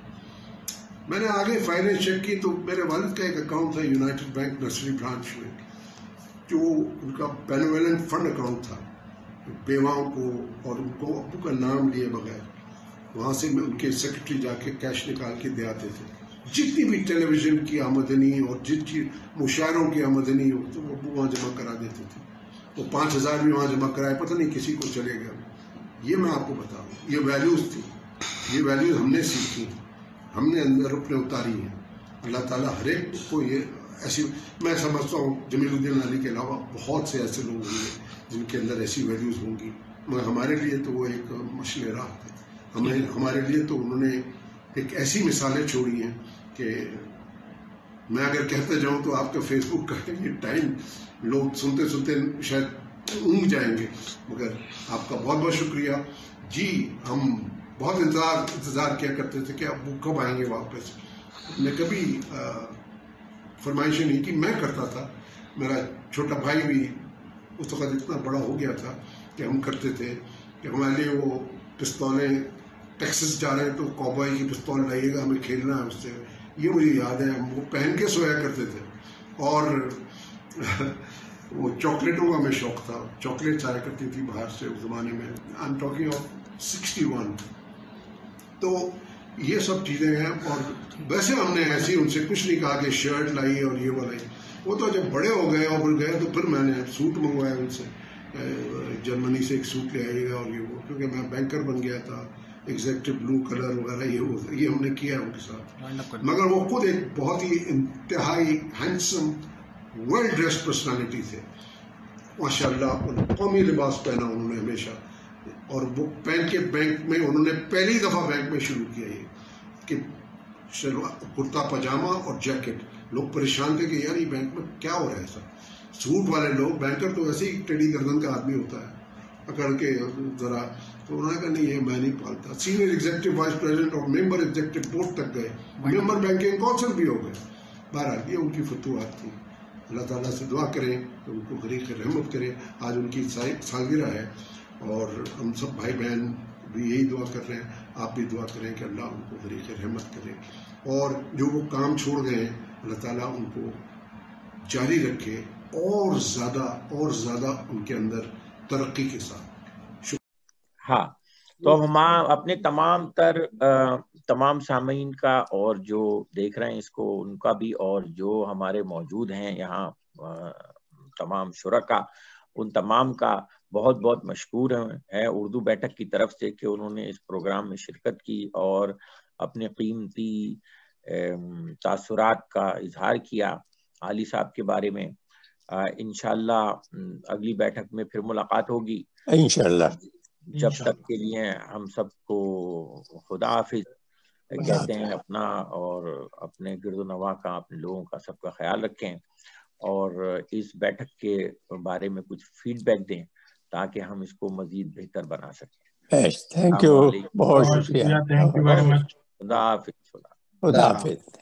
میں نے آگے فائلیں چیک کی تو میرے والد کا ایک اکاؤنٹ تھا یونائٹڈ بینک نرسری برانچ میں, جو ان کا بینویلنٹ فنڈ اکاؤنٹ تھا, بیواؤں کو اور ان کو ابو کا نام لیے بغیر وہاں سے ان کے سیکرٹری جا کے کیش نکال کے دے آتے تھے. جتنی بھی ٹیلی ویژن کی آمدنی اور جتنی مشاعروں کی آمدنی ہو تو وہ ابو وہاں جمع کرا دیتے تھے. وہ 5,000 بھی وہاں جمع کرائے, پتہ نہیں کسی کو چلے گیا. یہ میں آپ کو بتاؤں, یہ ویلیوز تھی, یہ ویلیوز ہم نے سیکھی, ہم نے اندر اپنے اتاری ہیں. اللہ تعالیٰ ہر ایک کو یہ ایسی, میں سمجھتا ہوں جمیل الدین علی کے علاوہ بہت سے ایسے لوگ ہوں گے جن کے اندر ایسی ویلیوز ہوں گی, مگر ہمارے لیے تو وہ ایک مشعل راہ تھے. ہمارے لیے تو انہوں نے ایک ایسی مثالیں چھوڑی ہیں کہ میں اگر کہتے جاؤں تو آپ کا فیس بک کا یہ ٹائم لوگ سنتے سنتے شاید اونگ جائیں گے. مگر آپ کا بہت بہت شکریہ جی. ہم بہت انتظار کیا کرتے تھے کہ اب وہ کب آئیں گے واپس. میں کبھی فرمائشیں نہیں کی, میں کرتا تھا. میرا چھوٹا بھائی بھی اس وقت اتنا بڑا ہو گیا تھا کہ ہم کرتے تھے کہ ہمارے لیے وہ پستولیں, ٹیکسس جا رہے ہیں تو کابوئی کی پستول لائیے گا, ہمیں کھیلنا ہے اس سے. یہ مجھے یاد ہے, ہم وہ پہن کے سویا کرتے تھے. اور وہ چاکلیٹوں کا ہمیں شوق تھا, چاکلیٹس آیا کرتی تھی باہر سے اس زمانے میں. I am talking of 61. تو یہ سب چیزیں ہیں. اور ویسے ہم نے ایسی ان سے کچھ نہیں کہا کہ شرٹ لائی اور یہ والا. وہ تو جب بڑے ہو گئے اور گئے تو پھر میں نے سوٹ منگوایا ان سے, جرمنی سے ایک سوٹ لے آئیے گا اور یہ وہ, کیونکہ میں بینکر بن گیا تھا. ایگزیکٹو بلو کلر وغیرہ یہ ہم نے کیا ہے ان کے ساتھ. مگر وہ خود ایک بہت ہی انتہائی ہینڈسم ویل ڈریسڈ پرسنالٹی تھے ماشاء اللہ. قومی لباس پہنا انہوں نے ہمیشہ, اور وہ پہن کے بینک میں انہوں نے پہلی دفعہ بینک میں شروع کیا یہ کہ کرتا پاجامہ اور جیکٹ. لوگ پریشان تھے کہ یار یہ بینک میں کیا ہو رہا ہے ایسا. سوٹ والے لوگ, بینکر تو ویسے ہی ٹیڑھی گردن کا آدمی ہوتا ہے پکڑ کے ذرا, تو انہوں نے کہا نہیں یہ میں نہیں پالتا. سینئر ایگزیکٹو وائس پریزیڈنٹ اور ممبر ایگزیکٹو بورڈ تک گئے, ممبر بینکنگ کونسل بھی ہو گئے. بہرحال یہ ان کی فتوحات تھی. اللہ تعالیٰ سے دعا کریں کہ ان کو غریق رحمت کرے. آج ان کی سالگرہ ہے اور ہم سب بھائی بہن بھی یہی دعا کر رہے ہیں. آپ بھی دعا کریں کہ اللہ ان کو غریق رحمت کرے, اور جو وہ کام چھوڑ گئے ہیں اللہ تعالیٰ ان کو جاری رکھے اور زیادہ ان کے اندر ترقی کے ساتھ. ہاں, تو ہم اپنے تمام سامعین کا اور جو دیکھ رہے ہیں اس کو ان کا بھی, اور جو ہمارے موجود ہیں یہاں تمام شرکا, ان تمام کا بہت بہت مشکور ہے اردو بیٹھک کی طرف سے کہ انہوں نے اس پروگرام میں شرکت کی اور اپنے قیمتی تاثرات کا اظہار کیا علی صاحب کے بارے میں. انشاءاللہ اگلی بیٹھک میں پھر ملاقات ہوگی انشاءاللہ. جب تک کے لیے ہم سب کو خدا حافظ کہتے ہیں. اپنا اور اپنے گرد و نواح کا, اپنے لوگوں کا سب کا خیال رکھیں, اور اس بیٹھک کے بارے میں کچھ فیڈ بیک دیں تاکہ ہم اس کو مزید بہتر بنا سکیں. تھینک یو, بہت شکریہ. Thank you very much. خدا حافظ. خدا حافظ.